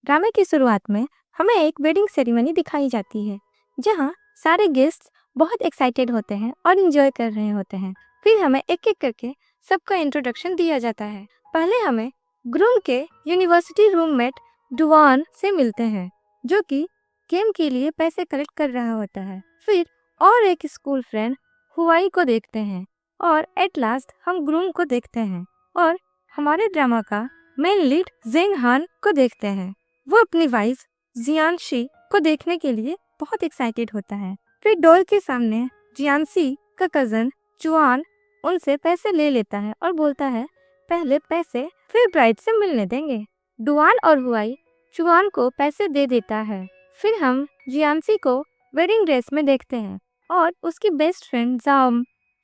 ड्रामे की शुरुआत में हमें एक वेडिंग सेरेमनी दिखाई जाती है जहाँ सारे गेस्ट बहुत एक्साइटेड होते हैं और एंजॉय कर रहे होते हैं। फिर हमें एक एक करके सबका इंट्रोडक्शन दिया जाता है। पहले हमें ग्रूम के यूनिवर्सिटी रूममेट डुवान से मिलते हैं जो कि गेम के लिए पैसे कलेक्ट कर रहा होता है। फिर और एक स्कूल फ्रेंड हुआई को देखते हैं और एट लास्ट हम ग्रूम को देखते हैं और हमारे ड्रामा का मेन लीड जेंग हान को देखते हैं। वो अपनी वाइफ जियानशी को देखने के लिए बहुत एक्साइटेड होता है। फिर डोर के सामने जियानशी का कजन चुआन उनसे पैसे ले लेता है और बोलता है पहले पैसे फिर ब्राइड से मिलने देंगे। डुआन और हुआई चुआन को पैसे दे देता है। फिर हम जियानशी को वेडिंग ड्रेस में देखते हैं और उसकी बेस्ट फ्रेंड जाओ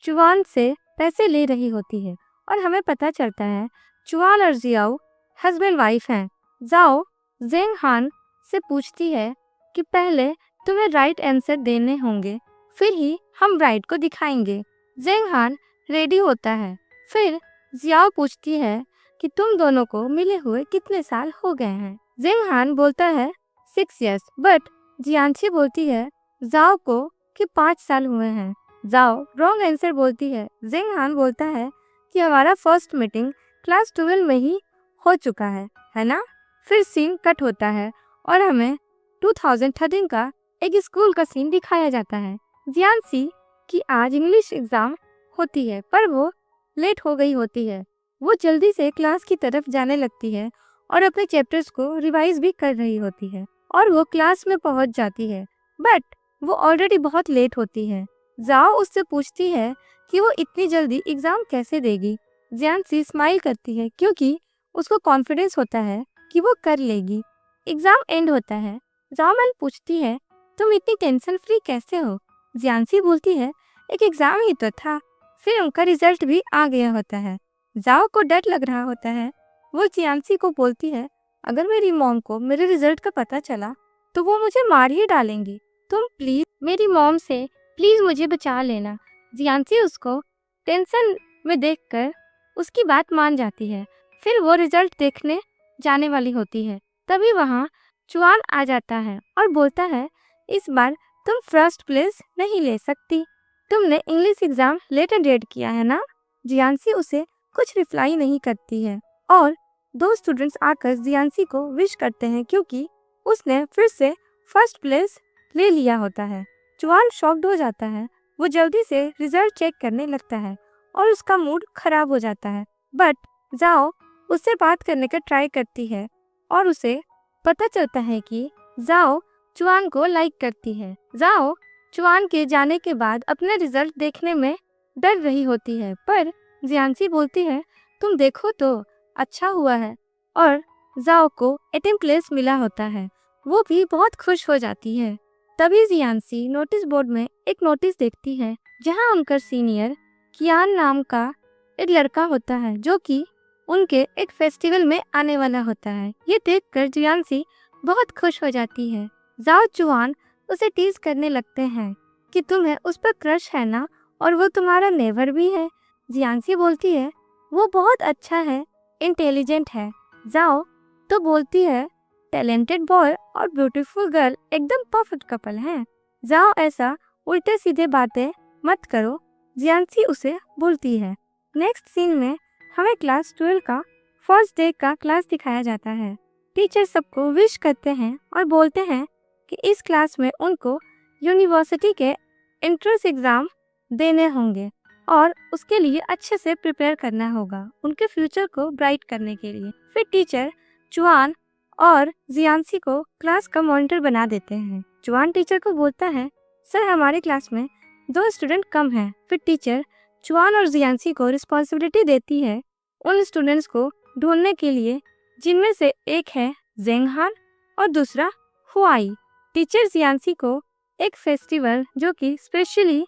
चुआन से पैसे ले रही होती है और हमें पता चलता है चुआन और जियाओ हस्बैंड वाइफ हैं। जाओ जेंग हान से पूछती है कि पहले तुम्हें राइट आंसर देने होंगे फिर ही हम ब्राइड को दिखाएंगे। जेंग हान रेडी होता है। फिर जियाओ पूछती है कि तुम दोनों को मिले हुए कितने साल हो गए हैं। जेंग हान बोलता है 6 years बट जियानशी बोलती है जाओ को कि 5 साल हुए हैं। जाओ रॉन्ग आंसर बोलती है। जेंग हान बोलता है कि हमारा फर्स्ट मीटिंग क्लास 12 में ही हो चुका है ना। फिर सीन कट होता है और हमें 2013 का एक स्कूल का सीन दिखाया जाता है। जियानशी की आज इंग्लिश एग्जाम होती है पर वो लेट हो गई होती है। वो जल्दी से क्लास की तरफ जाने लगती है और अपने चैप्टर्स को रिवाइज भी कर रही होती है और वो क्लास में पहुंच जाती है बट वो ऑलरेडी बहुत लेट होती है। जाओ उससे पूछती है कि वो इतनी जल्दी एग्जाम कैसे देगी। जियानशी स्माइल करती है क्योंकि उसको कॉन्फिडेंस होता है कि वो कर लेगी। एग्जाम एंड होता है। जाओ मैन पूछती है तुम इतनी टेंशन फ्री कैसे हो। जियानशी बोलती है एक एग्जाम ही तो था। फिर उनका रिजल्ट भी आ गया होता है। जाओ को डर लग रहा होता है। वो जियानशी को बोलती है अगर मेरी मॉम को मेरे रिजल्ट का पता चला तो वो मुझे मार ही डालेंगी। तुम प्लीज मेरी मॉम से प्लीज मुझे बचा लेना। जियानशी उसको टेंशन में देखकर उसकी बात मान जाती है। फिर वो रिजल्ट देखने जाने वाली होती है। तभी वहाँ चुआन आ जाता है और बोलता है इस बार तुम फर्स्ट प्लेस नहीं ले सकती। तुमने इंग्लिश एग्जाम लेट डेट किया है ना। जियानशी उसे कुछ रिप्लाई नहीं करती है और 2 स्टूडेंट्स आकर जियानशी को विश करते हैं क्योंकि उसने फिर से फर्स्ट प्लेस ले लिया होता है। चुआन शॉक्ड हो जाता है। वो जल्दी से रिजल्ट चेक करने लगता है और उसका मूड खराब हो जाता है बट जाओ उससे बात करने का ट्राई करती है और उसे पता चलता है कि जाओ चुआन को लाइक करती है। जाओ चुआन के जाने के बाद अपने रिजल्ट देखने में डर रही होती है पर जियानशी बोलती है तुम देखो तो अच्छा हुआ है और जाओ को 18 प्लेस मिला होता है। वो भी बहुत खुश हो जाती है। तभी जियानशी नोटिस बोर्ड में एक नोटिस देखती है जहाँ उनका सीनियर कियान नाम का एक लड़का होता है जो कि उनके एक फेस्टिवल में आने वाला होता है। ये देखकर जियानशी बहुत खुश हो जाती है। जाओ चुआन उसे टीज करने लगते हैं कि तुम्हें उस पर क्रश है ना और वो तुम्हारा नेवर भी है। जियानशी बोलती है वो बहुत अच्छा है, इंटेलिजेंट है। जाओ तो बोलती है टैलेंटेड बॉय और ब्यूटीफुल गर्ल एकदम परफेक्ट कपल हैं। जाओ ऐसा उल्टे सीधे बातें मत करो। जियानशी उसे बोलती है। नेक्स्ट सीन में हमें क्लास 12 का फर्स्ट डे का क्लास दिखाया जाता है। टीचर सबको विश करते हैं और बोलते हैं कि इस क्लास में उनको यूनिवर्सिटी के एंट्रेंस एग्जाम देने होंगे और उसके लिए अच्छे से प्रिपेयर करना होगा उनके फ्यूचर को ब्राइट करने के लिए। फिर टीचर चुआन और जियानशी को क्लास का मॉनिटर बना देते हैं। चुआन टीचर को बोलता है सर हमारे क्लास में 2 स्टूडेंट कम हैं। फिर टीचर चुआन और जियानशी को रिस्पॉन्सिबिलिटी देती है उन स्टूडेंट्स को ढूंढने के लिए जिनमें से एक है जेंग हान और दूसरा हुआई। टीचर जियानशी को एक फेस्टिवल जो कि स्पेशली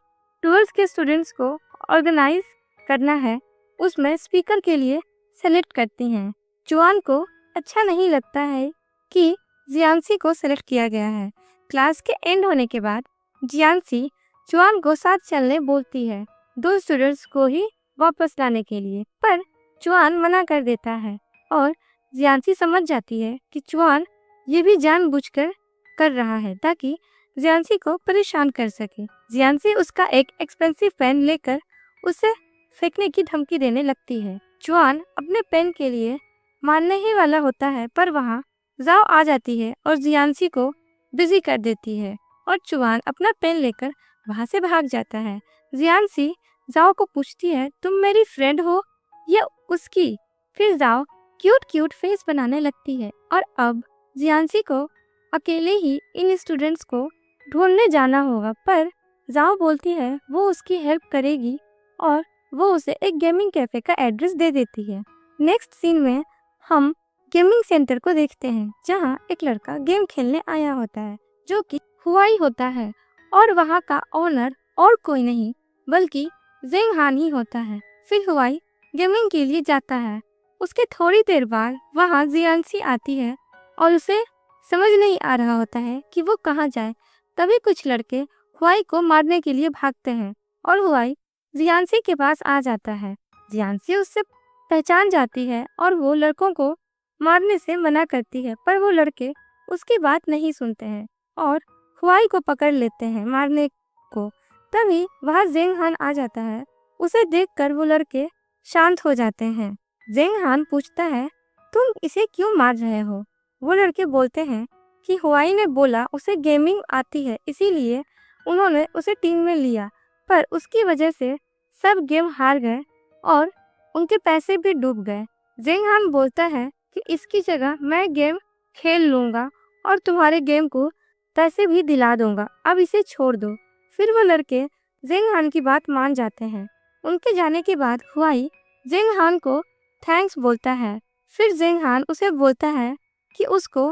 12th के स्टूडेंट्स को ऑर्गेनाइज करना है उसमें स्पीकर के लिए सेलेक्ट करती हैं। चुआन को अच्छा नहीं लगता है कि जियानशी को सेलेक्ट किया गया है। क्लास के एंड होने के बाद जियानशी चुआन को साथ चलने बोलती है 2 स्टूडेंट्स को ही वापस लाने के लिए पर चुआन मना कर देता है और जियानशी समझ जाती है कि चुआन ये भी जानबूझकर कर रहा है ताकि जियांसी को परेशान कर सके। जियांसी उसका एक एक्सपेंसिव पेन लेकर उसे फेंकने की धमकी देने लगती है। चुआन अपने पेन के लिए मारने ही वाला होता है, पर वहाँ जाओ आ जाती है और जियांसी को बिजी कर देती है और चुआन अपना पेन लेकर वहाँ से भाग जाता है। जियांसी जाओ को पूछती है, तुम मेरी फ्रेंड हो या उसकी? फिर जाओ क्यूट क्यूट फेस बनाने लगती है और अब जियांसी को अकेले ही इन स्टूडेंट्स को ढूंढने जाना होगा, पर जाओ बोलती है वो उसकी हेल्प करेगी और वो उसे एक गेमिंग कैफे का एड्रेस दे देती है। नेक्स्ट सीन में हम गेमिंग सेंटर को देखते हैं जहाँ एक लड़का गेम खेलने आया होता है जो कि हुआई होता है और वहाँ का ओनर और कोई नहीं बल्कि जेंग हान ही होता है। फिर हुआई गेमिंग के लिए जाता है। उसके थोड़ी देर बाद वहाँ जियांसी आती है और उसे समझ नहीं आ रहा होता है कि वो कहाँ जाए। तभी कुछ लड़के हुआई को मारने के लिए भागते हैं और हुआई जियांसी के पास आ जाता है। जियांसी उससे पहचान जाती है और वो लड़कों को मारने से मना करती है, पर वो लड़के उसकी बात नहीं सुनते हैं और हुआई को पकड़ लेते हैं मारने को। तभी वहाँ जेंग हान आ जाता है। उसे देखकर वो लड़के शांत हो जाते हैं। जेंग हान पूछता है, तुम इसे क्यों मार रहे हो? वो लड़के बोलते हैं कि हुआई ने बोला उसे गेमिंग आती है, इसीलिए उन्होंने उसे टीम में लिया, पर उसकी वजह से सब गेम हार गए और उनके पैसे भी डूब गए। जेंग हान बोलता है कि इसकी जगह मैं गेम खेल लूंगा और तुम्हारे गेम को पैसे भी दिला दूंगा, अब इसे छोड़ दो। फिर वो लड़के जेंग हान की बात मान जाते हैं। उनके जाने के बाद हुआई जेंग हान को थैंक्स बोलता है। फिर जेंग हान उसे बोलता है कि उसको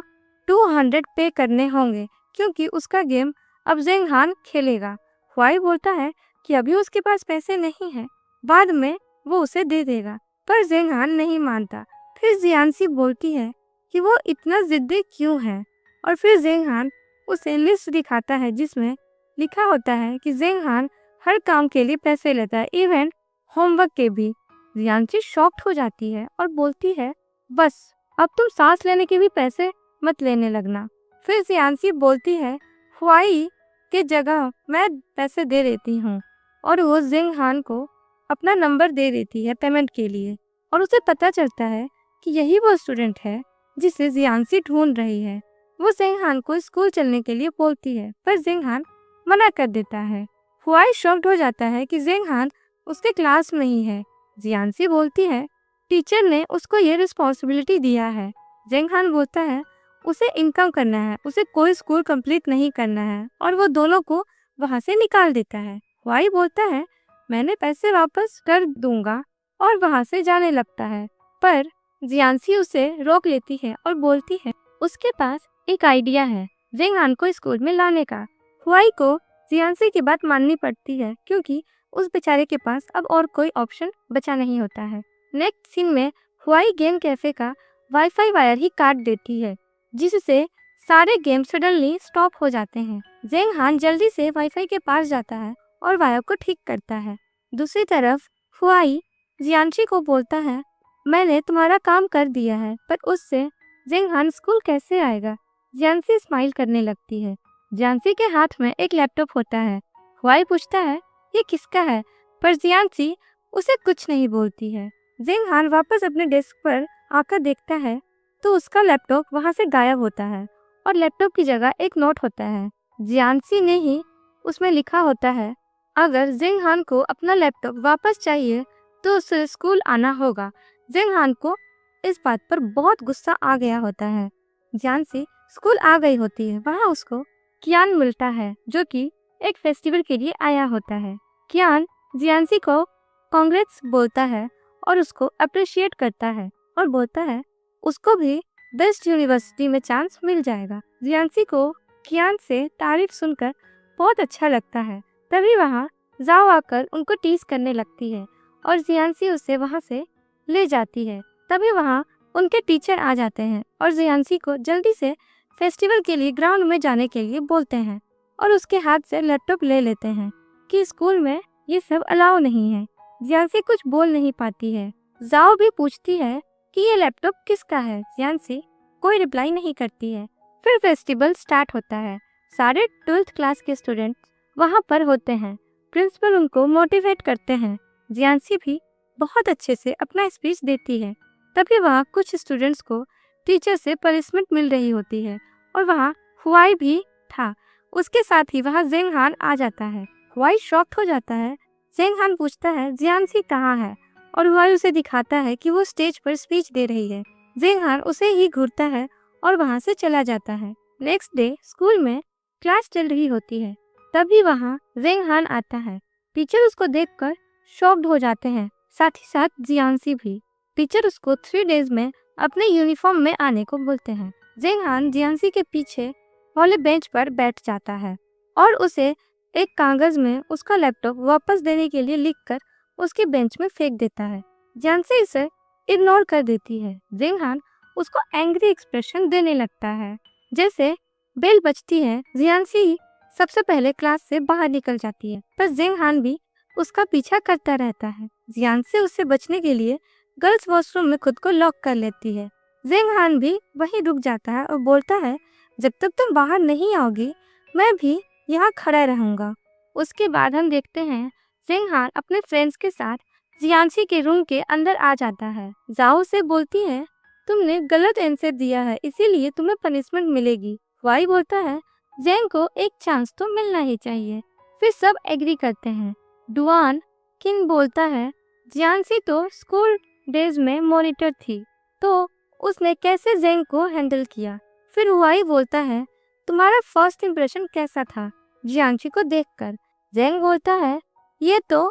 200 पे करने होंगे क्योंकि उसका गेम अब जेंग हान खेलेगा। हुआई बोलता है कि अभी उसके पास पैसे नहीं है, बाद में वो उसे दे देगा, पर जेंग हान नहीं मानता। फिर जियांसी बोलती है कि वो इतना जिद्दी क्यों है और फिर जेंग हान उसे लिस्ट दिखाता है जिसमें लिखा होता है कि जेंग हान हर काम के लिए पैसे लेता है, इवन होमवर्क के भी। जियांसी शॉक्ड हो जाती है और बोलती है, बस अब तुम सांस लेने के भी पैसे मत लेने लगना। फिर जियांसी बोलती है, हुआई के जगह मैं पैसे दे देती हूँ और वो जेंग हान को अपना नंबर दे देती है पेमेंट के लिए और उसे पता चलता है कि यही वो स्टूडेंट है जिसे जियांसी ढूंढ रही है। वो जेंग हान को स्कूल चलने के लिए बोलती है, पर जेंग हान मना कर देता है। हुआई शॉक्ड हो जाता है कि जेंग हान उसके क्लास में ही है। जियांसी बोलती है, टीचर ने उसको ये रिस्पॉन्सिबिलिटी दिया है। जेंग हान बोलता है, उसे इनकम करना है, उसे कोई स्कूल कंप्लीट नहीं करना है और वो दोनों को वहाँ से निकाल देता है। हुआई बोलता है, मैंने पैसे वापस कर दूंगा और वहाँ से जाने लगता है, पर जियांसी उसे रोक लेती है और बोलती है उसके पास एक आइडिया है जेंग हान को स्कूल में लाने का। हुआई को जियांसी की बात माननी पड़ती है क्योंकि उस बेचारे के पास अब और कोई ऑप्शन बचा नहीं होता है। नेक्स्ट सीन में हुआई गेम कैफे का वाईफाई वायर ही काट देती है जिससे सारे गेम सडनली स्टॉप हो जाते हैं। जेंग हान जल्दी से वाईफाई के पास जाता है और वायर को ठीक करता है। दूसरी तरफ हुआई जियांसी को बोलता है, मैंने तुम्हारा काम कर दिया है, पर उससे जेंग हान स्कूल कैसे आएगा? जियांसी स्माइल करने लगती है। जियांसी के हाथ में एक लैपटॉप होता है। हुआई पूछता है, ये किसका है? पर जियांसी उसे कुछ नहीं बोलती है। जेंग हान वापस अपने डेस्क पर आकर देखता है तो उसका लैपटॉप वहाँ से गायब होता है और लैपटॉप की जगह एक नोट होता है। जियांसी ने ही उसमें लिखा होता है, अगर जेंग हान को अपना लैपटॉप वापस चाहिए तो उसे स्कूल आना होगा। जेंग हान को इस बात पर बहुत गुस्सा आ गया होता है। जियांसी स्कूल आ गई होती है। वहाँ उसको कियान मिलता है जो कि एक फेस्टिवल के लिए आया होता है। कियान जियांसी को कांग्रेस बोलता है और उसको अप्रिशिएट करता है और बोलता है उसको भी बेस्ट यूनिवर्सिटी में चांस मिल जाएगा। जियांसी को कियान से तारीफ सुनकर बहुत अच्छा लगता है। तभी वहाँ जाओ आकर उनको टीज करने लगती है और जियांसी उसे वहाँ से ले जाती है। तभी वहाँ उनके टीचर आ जाते हैं और जियांसी को जल्दी से फेस्टिवल के लिए ग्राउंड में जाने के लिए बोलते हैं और उसके हाथ से लैपटॉप ले लेते हैं कि स्कूल में ये सब अलाउ नहीं है। जियांसी कुछ बोल नहीं पाती है। जाओ भी पूछती है कि ये लैपटॉप किसका है। जियांसी कोई रिप्लाई नहीं करती है। फिर फेस्टिवल स्टार्ट होता है। सारे 12th क्लास के स्टूडेंट वहाँ पर होते हैं। प्रिंसिपल उनको मोटिवेट करते हैं। जियांसी भी बहुत अच्छे से अपना स्पीच देती है। तभी वहाँ कुछ स्टूडेंट्स को टीचर से पनिशमेंट मिल रही होती है और वहाँ हुआई भी था। उसके साथ ही वहाँ जेंग हान आ जाता है। हुआई शॉक्ड हो जाता है। जेंग हान पूछता है जियांसी कहाँ है और हुआई उसे दिखाता है कि वो स्टेज पर स्पीच दे रही है। जेंग हान उसे ही घूरता है और वहाँ से चला जाता है। नेक्स्ट डे स्कूल में क्लास चल रही होती है। तभी वहाँ जेंग हान आता है। टीचर उसको देखकर शॉक्ड हो जाते हैं, साथ ही साथ जियांसी भी। टीचर उसको 3 डेज में अपने यूनिफॉर्म में आने को बोलते हैं। जेंग हान जियांसी के पीछे वाले बेंच पर बैठ जाता है और उसे एक कागज में उसका लैपटॉप वापस देने के लिए लिखकर उसके बेंच में फेंक देता है। जियांसी इसे इग्नोर कर देती है। जेंग हान उसको एंग्री एक्सप्रेशन देने लगता है। जैसे बेल बजती है, जियांसी सबसे पहले क्लास से बाहर निकल जाती है, पर जेंग हान भी उसका पीछा करता रहता है। जियांसी उससे बचने के लिए गर्ल्स वॉशरूम में खुद को लॉक कर लेती है। जेंग हान भी वहीं रुक जाता है और बोलता है, जब तक तुम बाहर नहीं आओगी मैं भी यहाँ खड़ा रहूंगा। उसके बाद हम देखते हैं जेंग हान अपने फ्रेंड्स के साथ जियांसी के रूम के अंदर आ जाता है। जाओ से बोलती है, तुमने गलत आंसर दिया है इसीलिए तुम्हें पनिशमेंट मिलेगी। वाई बोलता है, जेंग को एक चांस तो मिलना ही चाहिए। फिर सब एग्री करते हैं। डुआन किन बोलता है, जियांसी तो स्कूल डेज में मॉनिटर थी, तो उसने कैसे जेंग को हैंडल किया। फिर हुआई बोलता है, तुम्हारा फर्स्ट इंप्रेशन कैसा था जियांसी को देखकर। जेंग बोलता है, ये तो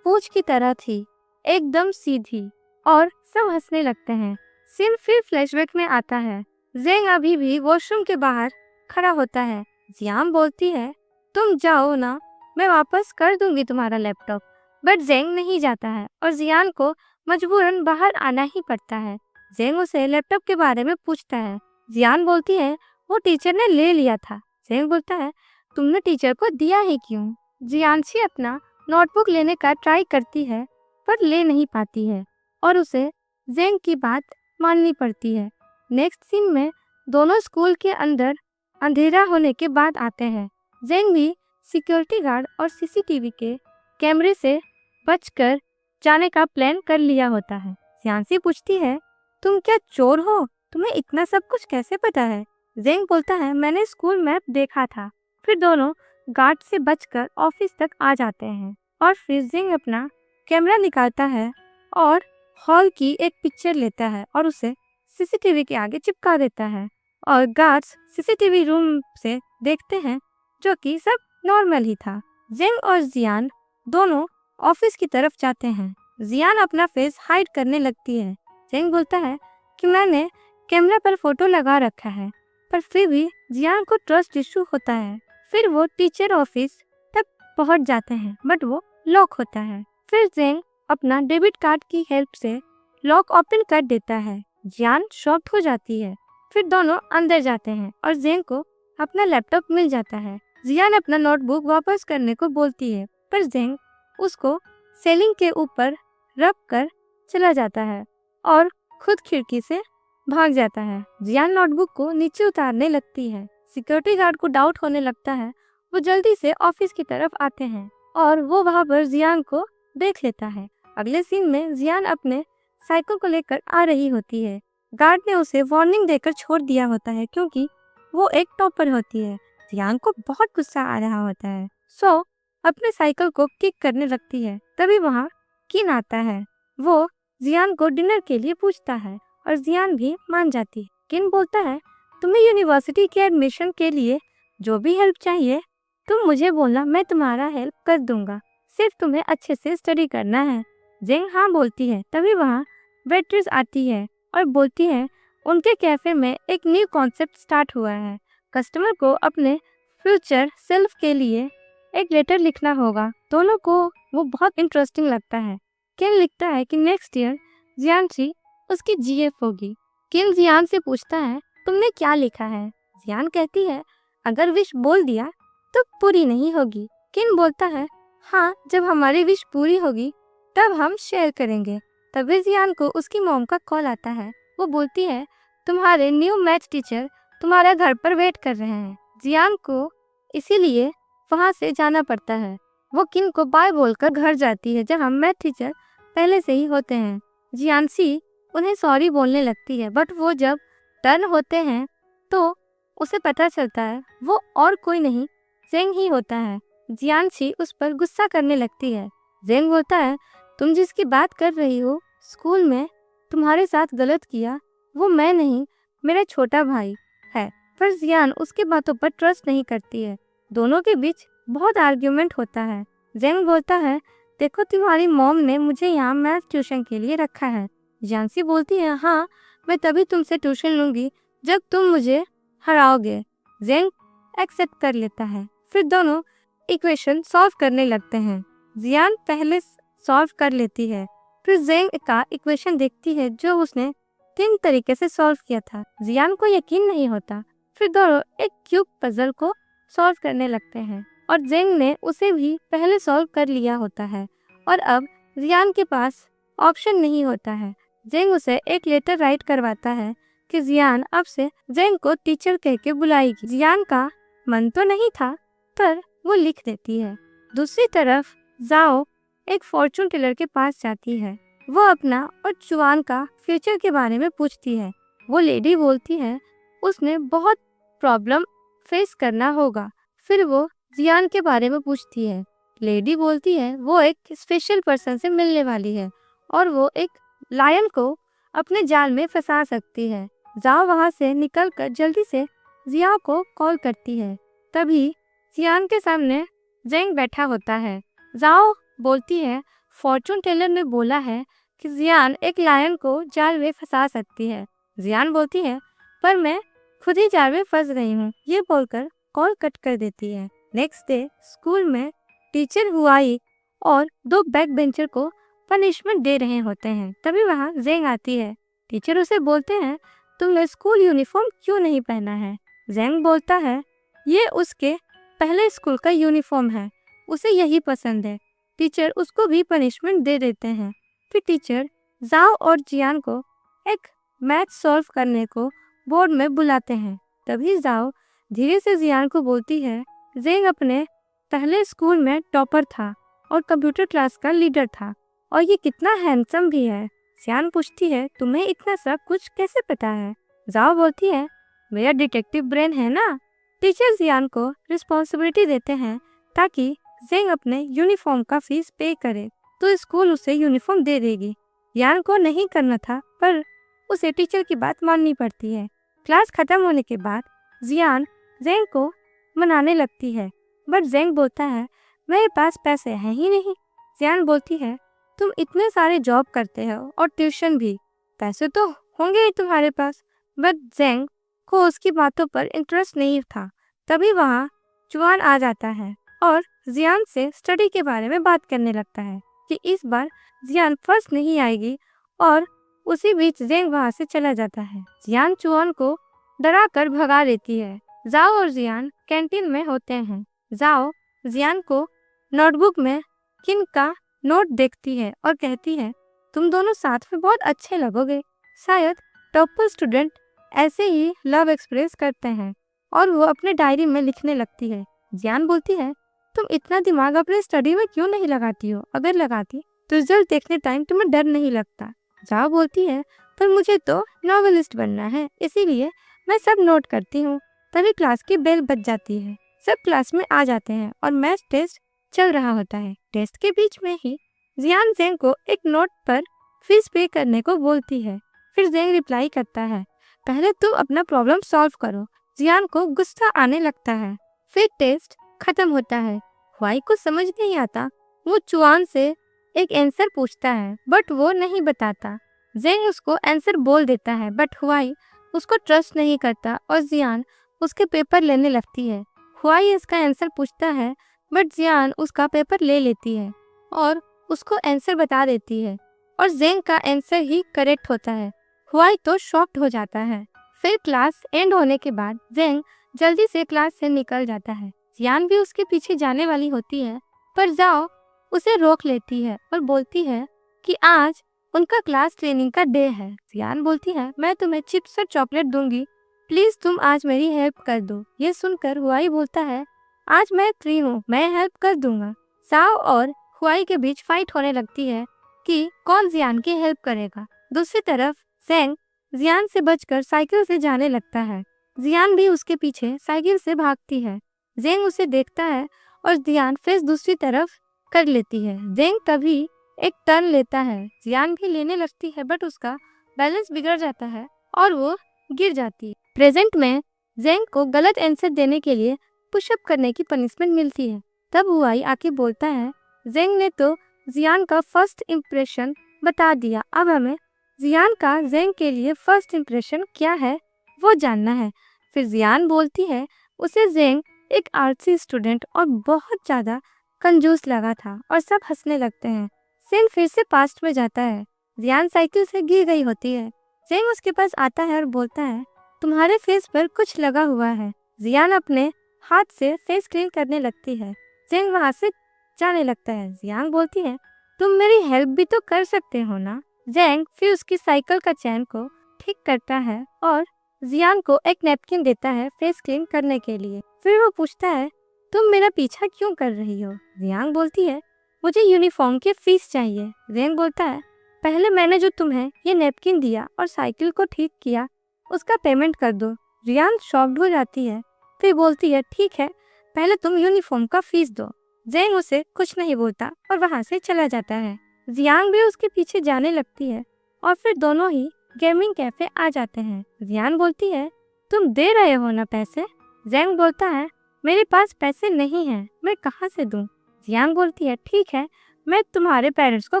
पूंछ की तरह थी, एकदम सीधी। और सब हंसने लगते हैं। सीन फिर फ्लैशबैक में आता है। जेंग अभी भी वॉशरूम के बाहर खड़ा होता है। जियांग बोलती है, तुम जाओ ना, मैं वापस कर दूंगी तुम्हारा लैपटॉप। बट जेंग नहीं जाता है और जियांग को मजबूरन बाहर आना ही पड़ता है। जेंग उसे लैपटॉप के बारे में पूछता है। जियांग बोलती है, वो टीचर ने ले लिया था। जेंग बोलता है, तुमने टीचर को दिया ही क्यों। जियांसी अपना नोटबुक लेने का ट्राई करती है पर ले नहीं पाती है और उसे जेंग की बात माननी पड़ती है। नेक्स्ट सीन में दोनों स्कूल के अंदर अंधेरा होने के बाद आते हैं। जेंग भी सिक्योरिटी गार्ड और सीसीटीवी के कैमरे से बचकर जाने का प्लान कर लिया होता है। जियांसी पूछती है, तुम क्या चोर हो, तुम्हें इतना सब कुछ कैसे पता है। जेंग बोलता है, मैंने स्कूल मैप देखा था। फिर दोनों गार्ड से बचकर ऑफिस तक आ जाते हैं और फिर जेंग अपना कैमरा निकालता है और हॉल की एक पिक्चर लेता है और उसे सीसीटीवी के आगे चिपका देता है और गार्ड्स सीसीटीवी रूम से देखते हैं जो कि सब नॉर्मल ही था। जेंग और जियान दोनों ऑफिस की तरफ जाते हैं। जियान अपना फेस हाइड करने लगती है। जेंग बोलता है कि मैंने कैमरा पर फोटो लगा रखा है, पर फिर भी जियान को ट्रस्ट इशू होता है। फिर वो टीचर ऑफिस तक पहुंच जाते हैं बट वो लॉक होता है। फिर जेंग अपना डेबिट कार्ड की हेल्प से लॉक ओपन कर देता है। जियान शॉक्ड हो जाती है। फिर दोनों अंदर जाते हैं और जेंग को अपना लैपटॉप मिल जाता है। जियान अपना नोटबुक वापस करने को बोलती है पर जेंग उसको सेलिंग के ऊपर रख कर चला जाता है और खुद खिड़की से भाग जाता है। जियान नोटबुक को नीचे उतारने लगती है। सिक्योरिटी गार्ड को डाउट होने लगता है। वो जल्दी से ऑफिस की तरफ आते हैं और वो वहाँ पर जियान को देख लेता है। अगले सीन में जियान अपने साइकिल को लेकर आ रही होती है। गार्ड ने उसे वार्निंग देकर छोड़ दिया होता है क्योंकि वो एक टॉपर होती है। जियान को बहुत गुस्सा आ रहा होता है, सो अपने साइकिल को किक करने लगती है। तभी वहाँ किन आता है। वो जियान को डिनर के लिए पूछता है और जियान भी मान जाती है। किन बोलता है, तुम्हें यूनिवर्सिटी के एडमिशन के लिए जो भी हेल्प चाहिए तुम मुझे बोलना, मैं तुम्हारा हेल्प कर दूंगा, सिर्फ तुम्हें अच्छे से स्टडी करना है। जेंग हाँ बोलती है। तभी वहाँ वेट्रेस आती है और बोलती है उनके कैफे में एक न्यू कॉन्सेप्ट स्टार्ट हुआ है। कस्टमर को अपने फ्यूचर सेल्फ के लिए एक लेटर लिखना होगा। दोनों को वो बहुत इंटरेस्टिंग लगता है। किन लिखता है कि नेक्स्ट ईयर जियांसी उसकी जीएफ होगी। किन जियान से पूछता है, तुमने क्या लिखा है। जियान कहती है, अगर विश बोल दिया तो पूरी नहीं होगी। किन बोलता है, हाँ, जब हमारी विश पूरी होगी तब हम शेयर करेंगे। तभी जियान को उसकी मॉम का कॉल आता है। वो बोलती है, तुम्हारे न्यू मैथ टीचर तुम्हारे घर पर वेट कर रहे हैं। जियान को इसीलिए वहाँ से जाना पड़ता है। वो किन को बाय बोलकर घर जाती है, जहाँ मैथ टीचर पहले से ही होते हैं। जियानसी उन्हें सॉरी बोलने लगती है, बट वो जब टर्न होते हैं तो उसे पता चलता है वो और कोई नहीं जेंग ही होता है। जियानसी उस पर गुस्सा करने लगती है। जेंग बोलता है, तुम जिसकी बात कर रही हो, स्कूल में तुम्हारे साथ गलत किया, वो मैं नहीं, मेरा छोटा भाई है। पर जियान उसकी बातों पर ट्रस्ट नहीं करती है। दोनों के बीच बहुत आर्ग्यूमेंट होता है। जेंग बोलता है, देखो तुम्हारी मॉम ने मुझे यहाँ मैथ ट्यूशन के लिए रखा है। जियानसी बोलती है, हाँ, मैं तभी तुमसे ट्यूशन लूंगी जब तुम मुझे हराओगे। जेंग एक्सेप्ट कर लेता है। फिर दोनों इक्वेशन सॉल्व करने लगते हैं। जियान पहले सॉल्व कर लेती है, फिर जेंग का इक्वेशन देखती है जो उसने 3 तरीके से सॉल्व किया था। जियान को यकीन नहीं होता। फिर दोनों एक क्यूब पजल को सॉल्व करने लगते हैं और जेंग ने उसे भी पहले सॉल्व कर लिया होता है और अब जियान के पास ऑप्शन नहीं होता है। जेंग उसे एक लेटर राइट करवाता है कि जियान अब से जेंग को टीचर कह के बुलाएगी। जियान का मन तो नहीं था, पर वो लिख देती है। दूसरी तरफ जाओ एक फॉर्चून टेलर के पास जाती है। वो अपना और चुआन का फ्यूचर के बारे में पूछती है। वो लेडी बोलती है उसने बहुत प्रॉब्लम फेस करना होगा। फिर वो जियान के बारे में पूछती है। लेडी बोलती है वो एक स्पेशल पर्सन से मिलने वाली है और वो एक लायन को अपने जाल में फंसा सकती है। जाओ वहाँ से निकलकर जल्दी से जिया को कॉल करती है। तभी जियान के सामने जेंग बैठा होता है। जाओ बोलती है, फॉर्चून टेलर ने बोला है कि जियान एक लायन को जाल में फंसा सकती है। जियान बोलती है, पर मैं खुद ही जाल में फंस गई हूँ। ये बोलकर कॉल कट कर देती है। नेक्स्ट डे स्कूल में टीचर हुआई और 2 बैक बेंचर को पनिशमेंट दे रहे होते हैं। तभी वहाँ जेंग आती है। टीचर उसे बोलते हैं, तुमने स्कूल यूनिफॉर्म क्यों नहीं पहना है? जेंग बोलता है, ये उसके पहले स्कूल का यूनिफॉर्म है, उसे यही पसंद है। टीचर उसको भी पनिशमेंट दे देते हैं। फिर टीचर जाओ और जियान को एक मैथ सॉल्व करने को बोर्ड में बुलाते हैं। तभी जाओ धीरे से जियान को बोलती है, जेंग अपने पहले स्कूल में टॉपर था और कंप्यूटर क्लास का लीडर था और ये कितना हैंडसम भी है। जियान पूछती है, तुम्हें इतना सब कुछ कैसे पता है? जाओ बोलती है, मेरा डिटेक्टिव ब्रेन है ना। टीचर जियान को रिस्पॉन्सिबिलिटी देते हैं ताकि जेंग अपने यूनिफॉर्म का फीस पे करे तो स्कूल उसे यूनिफॉर्म दे देगी। जियान को नहीं करना था, पर उसे टीचर की बात माननी पड़ती है। क्लास खत्म होने के बाद जियान जेंग को मनाने लगती है, बट जेंग बोलता है, मेरे पास पैसे हैं ही नहीं। जियान बोलती है, तुम इतने सारे जॉब करते हो और ट्यूशन भी, पैसे तो होंगे ही तुम्हारे पास। बट जेंग को उसकी बातों पर इंटरेस्ट नहीं था। तभी वहाँ चुआन आ जाता है और जियान से स्टडी के बारे में बात करने लगता है कि इस बार जियान फर्स्ट नहीं आएगी और उसी बीच जेंग वहाँ से चला जाता है। जियान चुआन को डरा कर भगा देती है। जाओ और जियान कैंटीन में होते हैं। जाओ जियान को नोटबुक में किन का नोट देखती है और कहती है, तुम दोनों साथ में बहुत अच्छे लगोगे। शायद टॉपर स्टूडेंट ऐसे ही लव एक्सप्रेस करते हैं और वो अपने डायरी में लिखने लगती है। जियान बोलती है, तुम इतना दिमाग अपने स्टडी में क्यों नहीं लगाती हो? अगर लगाती तो रिजल्ट देखने टाइम तुम्हें डर नहीं लगता। जाओ बोलती है, पर मुझे तो नॉवेलिस्ट बनना है, इसीलिए मैं सब नोट करती हूँ। तभी क्लास की बेल बज जाती है। सब क्लास में आ जाते हैं और मैथ टेस्ट चल रहा होता है। टेस्ट के बीच में ही जियान जेंग को एक नोट पर फीस पे करने को बोलती है। फिर जेंग रिप्लाई करता है, पहले तुम अपना प्रॉब्लम सॉल्व करो। जियान को गुस्सा आने लगता है। फिर टेस्ट खत्म होता है। हुआई को समझ नहीं आता। वो चुआन से एक आंसर पूछता है, बट वो नहीं बताता। जेंग उसको आंसर बोल देता है, बट हुआई उसको ट्रस्ट नहीं करता और जियान उसके पेपर लेने लगती है। हुआई इसका आंसर पूछता है, बट जियान उसका पेपर ले लेती है और उसको आंसर बता देती है और जेंग का आंसर ही करेक्ट होता है। हुआई तो शॉक्ड हो जाता है। फिर क्लास एंड होने के बाद जेंग जल्दी से क्लास से निकल जाता है। जियान भी उसके पीछे जाने वाली होती है, पर जाओ उसे रोक लेती है और बोलती है कि आज उनका क्लास ट्रेनिंग का डे है। जियान बोलती है, मैं तुम्हें चिप्स और चॉकलेट दूंगी प्लीज तुम आज मेरी हेल्प कर दो। ये सुनकर हुआई बोलता है, आज मैं फ्री हूँ, मैं हेल्प कर दूंगा। साओ और हुआई के बीच फाइट होने लगती है कि कौन जियान की हेल्प करेगा। दूसरी तरफ जेंग जियान से बचकर साइकिल से जाने लगता है। जियान भी उसके पीछे साइकिल से भागती है। जेंग उसे देखता है और जियान फेस दूसरी तरफ कर लेती है। जेंग तभी एक टर्न लेता है। जियान भी लेने लगती है बट उसका बैलेंस बिगड़ जाता है और वो गिर जाती है। प्रेजेंट में जेंग को गलत आंसर देने के लिए पुशअप करने की पनिशमेंट मिलती है। तब हुआई आके बोलता है, जेंग ने तो जियान का फर्स्ट इम्प्रेशन बता दिया, अब हमें जियान का जेंग के लिए फर्स्ट इम्प्रेशन क्या है वो जानना है। फिर जियान बोलती है उसे जेंग एक आर्ट्सी स्टूडेंट और बहुत ज़्यादा कंजूस लगा था और सब हंसने लगते हैं। जेंग फिर से पास्ट में जाता है। जियान साइकिल से गिर गई होती है। जेंग उसके पास आता है और बोलता है, तुम्हारे फेस पर कुछ लगा हुआ है। जियान अपने हाथ से फेस क्लीन करने लगती है। जेंग वहां से जाने लगता है। जियान बोलती है, तुम मेरी हेल्प भी तो कर सकते हो ना। जेंग फिर उसकी साइकिल का चैन को ठीक करता है और जियान को एक नैपकिन देता है फेस क्लीन करने के लिए। फिर वो पूछता है, तुम मेरा पीछा क्यों कर रही हो। जियान बोलती है, मुझे यूनिफॉर्म की फीस चाहिए। जेंग बोलता है, पहले मैंने जो तुम्हें ये नैपकिन दिया और साइकिल को ठीक किया उसका पेमेंट कर दो। जियान शॉक्ड हो जाती है। फिर बोलती है, ठीक है, पहले तुम यूनिफॉर्म का फीस दो। जेंग उसे कुछ नहीं बोलता और वहां से चला जाता है। जियांग भी उसके पीछे जाने लगती है और फिर दोनों ही गेमिंग कैफे आ जाते हैं। जियान बोलती है, तुम दे रहे हो ना पैसे। जेंग बोलता है, मेरे पास पैसे नहीं हैं, मैं कहाँ से दूं। जियांग बोलती है, ठीक है, मैं तुम्हारे पेरेंट्स को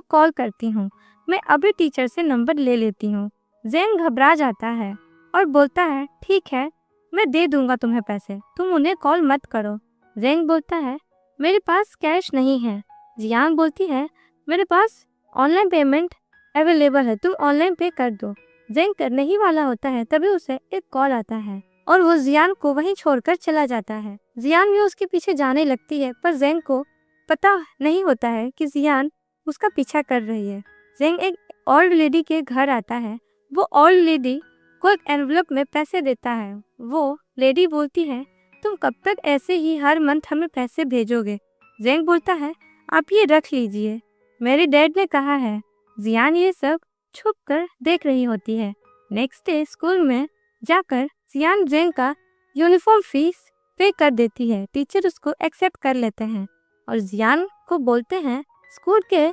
कॉल करती हूँ, मैं अभी टीचर से नंबर ले लेती हूँ। जेंग घबरा जाता है और बोलता है, ठीक है, मैं दे दूंगा तुम्हें पैसे, तुम उन्हें कॉल मत करो। जेंग बोलता है, मेरे पास कैश नहीं है। जियांग बोलती है, मेरे पास ऑनलाइन पेमेंट अवेलेबल है, तुम ऑनलाइन पे कर दो। जेंग करने ही वाला होता है तभी उसे एक कॉल आता है और वो जियान को वहीं छोड़कर चला जाता है। जियान भी उसके पीछे जाने लगती है पर जेंग को पता नहीं होता है कि जियान उसका पीछा कर रही है। जेंग एक ओल्ड लेडी के घर आता है। वो ओल्ड लेडी को एक एनवलप में पैसे देता है। वो लेडी बोलती है, तुम कब तक ऐसे ही हर मंथ हमें पैसे भेजोगे। जेंग बोलता है, आप ये रख लीजिए, मेरे डैड ने कहा है। जियान ये सब छुप कर देख रही होती है। नेक्स्ट डे स्कूल में जाकर जियान जेंग का यूनिफॉर्म फीस पे कर देती है। टीचर उसको एक्सेप्ट कर लेते हैं और जियान को बोलते हैं, स्कूल के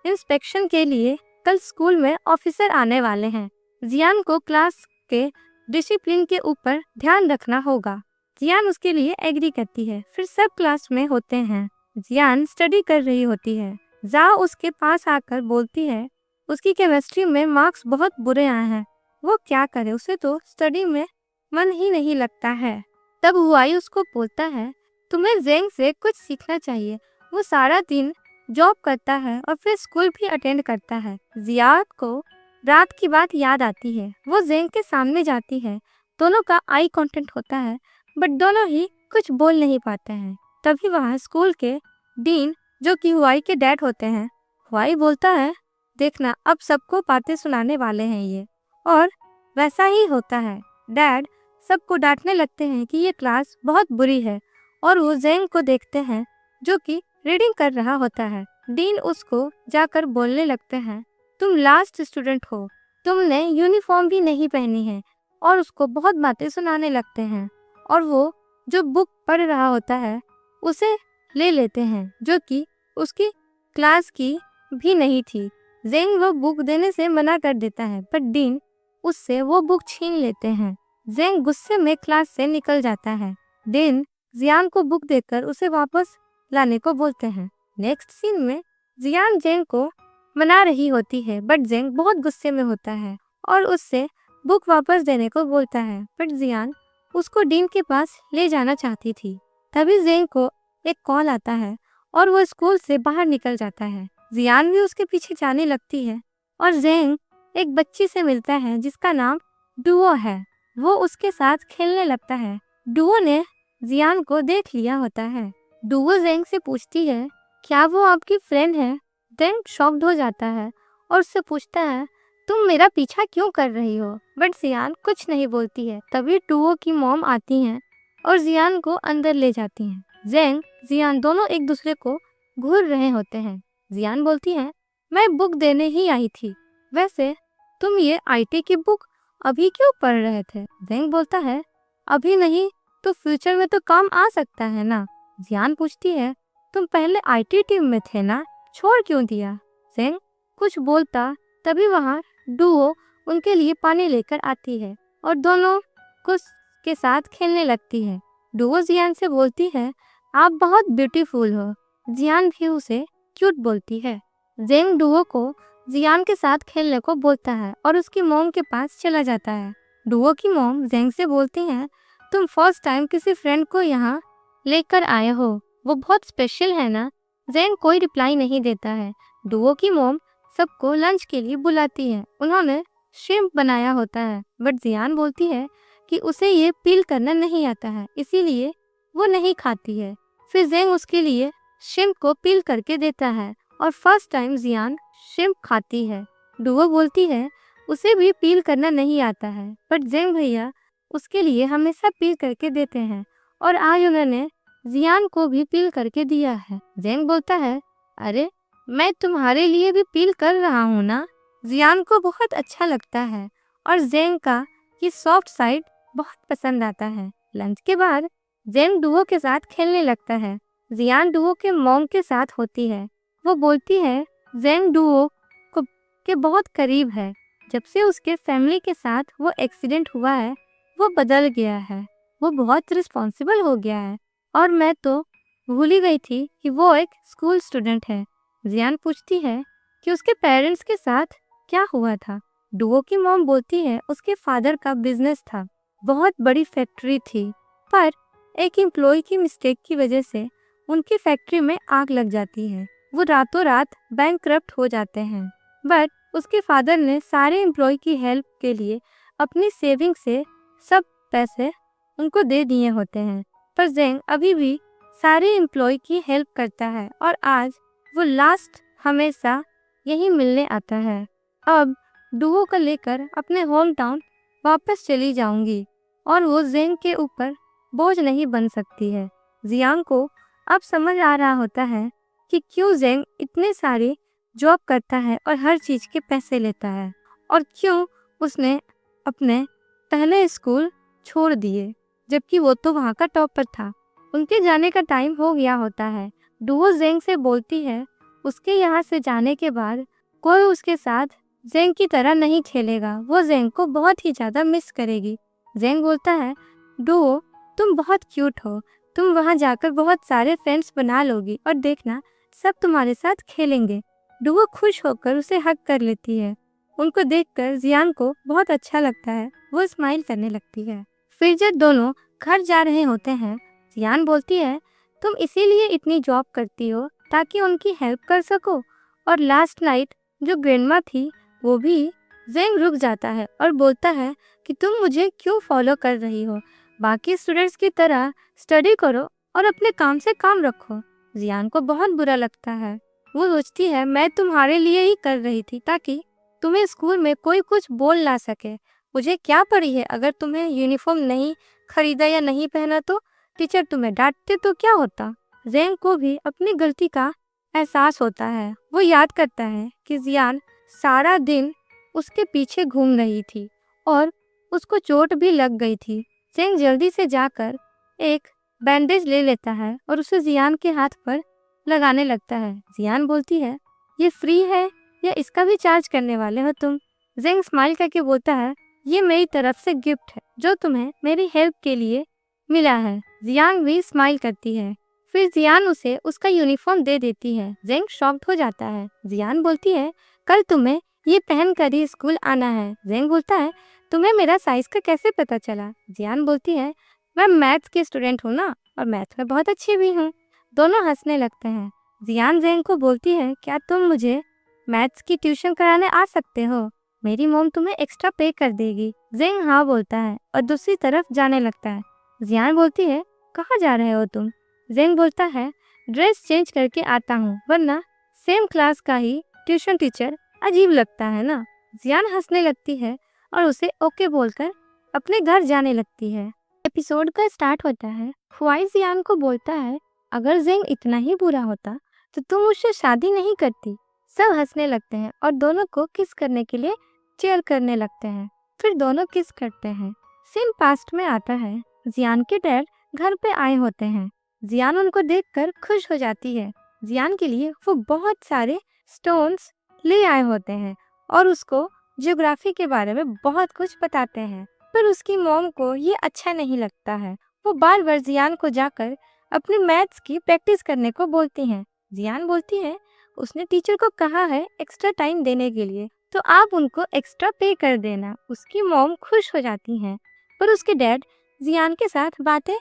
इंस्पेक्शन के लिए कल स्कूल में ऑफिसर आने वाले हैं। जियान को क्लास के डिसिप्लिन के ऊपर ध्यान रखना होगा। जियान उसके लिए एग्री करती है। फिर सब क्लास में होते हैं। जियान स्टडी कर रही होती है। जाओ उसके पास आकर बोलती है, उसकी केमिस्ट्री में मार्क्स बहुत बुरे आए हैं, वो क्या करे, उसे तो स्टडी में मन ही नहीं लगता है। तब हुआई उसको बोलता है, तुम्हें जेंग से कुछ सीखना चाहिए, वो सारा दिन जॉब करता है और फिर स्कूल भी अटेंड करता है। जियान को रात की बात याद आती है। वो जेंग के सामने जाती है। दोनों का आई कांटेक्ट होता है बट दोनों ही कुछ बोल नहीं पाते हैं। तभी वहाँ स्कूल के डीन जो कि हुआई के डैड होते हैं। हुआई बोलता है, देखना अब सबको बातें सुनाने वाले हैं ये। और वैसा ही होता है। डैड सबको डांटने लगते हैं कि ये क्लास बहुत बुरी है और वो जेंग को देखते हैं जो कि रीडिंग कर रहा होता है। डीन उसको जाकर बोलने लगते हैं, तुम लास्ट स्टूडेंट हो, तुमने यूनिफॉर्म भी नहीं पहनी है, और उसको बहुत बातें सुनाने लगते हैं और वो जो बुक पढ़ रहा होता है उसे ले लेते हैं जो कि उसकी क्लास की भी नहीं थी। जेंग वो बुक देने से मना कर देता है पर डीन उससे वो बुक छीन लेते हैं। जेंग गुस्से में क्लास से निकल जाता है। डीन जियान को बुक देकर उसे वापस लाने को बोलते हैं। नेक्स्ट सीन में जियान जेंग को मना रही होती है बट जेंग बहुत गुस्से में होता है और उससे बुक वापस देने को बोलता है बट जियान उसको डीन के पास ले जाना चाहती थी। तभी जेंग को एक कॉल आता है और वो स्कूल से बाहर निकल जाता है। जियान भी उसके पीछे जाने लगती है और जेंग एक बच्ची से मिलता है जिसका नाम डुओ है। वो उसके साथ खेलने लगता है। डुओ ने जियान को देख लिया होता है। डुओ जेंग से पूछती है, क्या वो आपकी फ्रेंड है। जेंग शॉक्ड हो जाता है और उससे पूछता है, तुम मेरा पीछा क्यों कर रही हो? बट जियान कुछ नहीं बोलती है। तभी डुओ की मॉम आती हैं और जियान को अंदर ले जाती हैं। जेंग, जियान दोनों एक दूसरे को घूर रहे होते हैं। जियान बोलती है, मैं बुक देने ही आई थी। वैसे तुम ये आईटी की बुक अभी क्यों पढ़ रहे थे? जेंग बोलता है, अभी नहीं तो फ्यूचर में तो काम आ सकता है ना। जियान पूछती है, तुम पहले आईटी टीम में थे ना, छोड़ क्यों दिया? जेंग कुछ बोलता तभी वहाँ डुओ उनके लिए पानी लेकर आती है और दोनों कुछ के साथ खेलने लगती है। डुओ जियान से बोलती है, आप बहुत ब्यूटीफुल हो। जियान भी उसे क्यूट बोलती है। जेंग डुओ को जियान के साथ खेलने को बोलता है और उसकी मॉम के पास चला जाता है। डुओ की मॉम जेंग से बोलती है, तुम फर्स्ट टाइम किसी फ्रेंड को यहाँ लेकर आए हो, वो बहुत स्पेशल है ना? जेंग कोई रिप्लाई नहीं देता है। डुओ की मॉम सबको लंच के लिए बुलाती है। उन्होंने श्रिम्प बनाया होता है, बट जियान बोलती है कि उसे ये पील करना नहीं आता है, इसीलिए वो नहीं खाती है। फिर जेंग उसके लिए श्रिम्प को पील करके देता है और फर्स्ट टाइम जियान श्रिम्प खाती है। डुओ बोलती है, उसे भी पील करना नहीं आता है, बट जेंग भैया उसके लिए हमेशा पील करके देते हैं और आज उन्होंने जियान को भी पील करके दिया है। जेंग बोलता है, अरे मैं तुम्हारे लिए भी पील कर रहा हूँ ना। जियान को बहुत अच्छा लगता है और जेंग का ये सॉफ्ट साइड बहुत पसंद आता है। लंच के बाद जेंग डुओ के साथ खेलने लगता है। जियान डुओ के मॉम के साथ होती है। वो बोलती है, जेंग डुओ को के बहुत करीब है। जब से उसके फैमिली के साथ वो एक्सीडेंट हुआ है, वो बदल गया है। वो बहुत रिस्पॉन्सिबल हो गया है और मैं तो भूल ही गई थी कि वो एक स्कूल स्टूडेंट है। जियान पूछती है कि उसके पेरेंट्स के साथ क्या हुआ था। डुओ की मॉम बोलती है, उसके फादर का बिजनेस था, बहुत बड़ी फैक्ट्री थी, पर एक एम्प्लॉय की मिस्टेक की वजह से उनकी फैक्ट्री में आग लग जाती है। वो रातों रात बैंकक्रप्ट हो जाते हैं, बट उसके फादर ने सारे एम्प्लॉय की हेल्प के लिए अपनी सेविंग से सब पैसे उनको दे दिए होते हैं। पर जेंग अभी भी सारे एम्प्लॉय की हेल्प करता है और आज वो लास्ट हमेशा यही मिलने आता है। अब डुओ को लेकर अपने होम टाउन वापस चली जाऊंगी और वो जेंग के ऊपर बोझ नहीं बन सकती है। जियांग को अब समझ आ रहा होता है कि क्यों जेंग इतने सारे जॉब करता है और हर चीज के पैसे लेता है और क्यों उसने अपने पहले स्कूल छोड़ दिए, जबकि वो तो वहाँ का टॉपर था। उनके जाने का टाइम हो गया होता है। डुओ जेंग से बोलती है, उसके यहाँ से जाने के बाद कोई उसके साथ जेंग की तरह नहीं खेलेगा, वो जेंग को बहुत ही ज़्यादा मिस करेगी। जेंग बोलता है, डुओ तुम बहुत क्यूट हो, तुम वहाँ जाकर बहुत सारे फ्रेंड्स बना लोगी और देखना सब तुम्हारे साथ खेलेंगे। डुओ खुश होकर उसे हग कर लेती है। उनको देखकर जियान को बहुत अच्छा लगता है, वो स्माइल करने लगती है। फिर जब दोनों घर जा रहे होते हैं, जियान बोलती है, तुम इसीलिए इतनी जॉब करती हो ताकि उनकी हेल्प कर सको। और लास्ट नाइट जो ग्रैंडमा थी वो भी। जेंग रुक जाता है और बोलता है कि तुम मुझे क्यों फॉलो कर रही हो, बाकी स्टूडेंट्स की तरह स्टडी करो और अपने काम से काम रखो। जियान को बहुत बुरा लगता है। वो सोचती है, मैं तुम्हारे लिए ही कर रही थी ताकि तुम्हें स्कूल में कोई कुछ बोल ना सके। मुझे क्या पड़ी है, अगर तुम्हें यूनिफॉर्म नहीं खरीदा या नहीं पहना तो टीचर तुम्हें डांटते तो क्या होता। जेंग को भी अपनी गलती का एहसास होता है। वो याद करता है कि जियान सारा दिन उसके पीछे घूम रही थी और उसको चोट भी लग गई थी। जेंग जल्दी से जाकर एक बैंडेज ले लेता है और उसे जियान के हाथ पर लगाने लगता है। जियान बोलती है, ये फ्री है या इसका भी चार्ज करने वाले हो तुम? जेंग स्माइल करके बोलता है, ये मेरी तरफ से गिफ्ट है जो तुम्हें मेरी हेल्प के लिए मिला है। जियान भी स्माइल करती है। फिर जियान उसे उसका यूनिफॉर्म दे देती है। जेंग शॉक्ड हो जाता है। जियान बोलती है, कल तुम्हें ये पहन कर ही स्कूल आना है। जेंग बोलता है, तुम्हें मेरा साइज का कैसे पता चला? जियान बोलती है, मैं मैथ्स की स्टूडेंट हूँ ना, और मैथ्स में बहुत अच्छी भी हूँ। दोनों हंसने लगते हैं। जियान जेंग को बोलती है, क्या तुम मुझे मैथ्स की ट्यूशन कराने आ सकते हो? मेरी मॉम तुम्हें एक्स्ट्रा पे कर देगी। जेंग हाँ बोलता है और दूसरी तरफ जाने लगता है। जियान बोलती है, कहाँ जा रहे हो तुम? जेंग बोलता है, ड्रेस चेंज करके आता हूँ, वरना सेम क्लास का ही ट्यूशन टीचर अजीब लगता है ना। जियान हंसने लगती है और उसे ओके बोलकर अपने घर जाने लगती है। एपिसोड का स्टार्ट होता है। हुआई जियान को बोलता है, अगर जेंग इतना ही बुरा होता तो तुम उससे शादी नहीं करती। सब हंसने लगते हैं और दोनों को किस करने के लिए चीयर करने लगते हैं। फिर दोनों किस करते हैं। सीन पास्ट में आता है। जियान के डैड घर पे आए होते हैं। जियान उनको देखकर खुश हो जाती है। जियान के लिए वो बहुत सारे स्टोन्स ले आए होते हैं और उसको ज्योग्राफी के बारे में बहुत कुछ बताते हैं। पर उसकी मॉम को ये अच्छा नहीं लगता है। वो बार बार जियान को जाकर अपनी मैथ्स की प्रैक्टिस करने को बोलती हैं। जियान बोलती है, उसने टीचर को कहा है एक्स्ट्रा टाइम देने के लिए, तो आप उनको एक्स्ट्रा पे कर देना। उसकी मॉम खुश हो जाती हैं, पर उसके डैड जियान के साथ बातें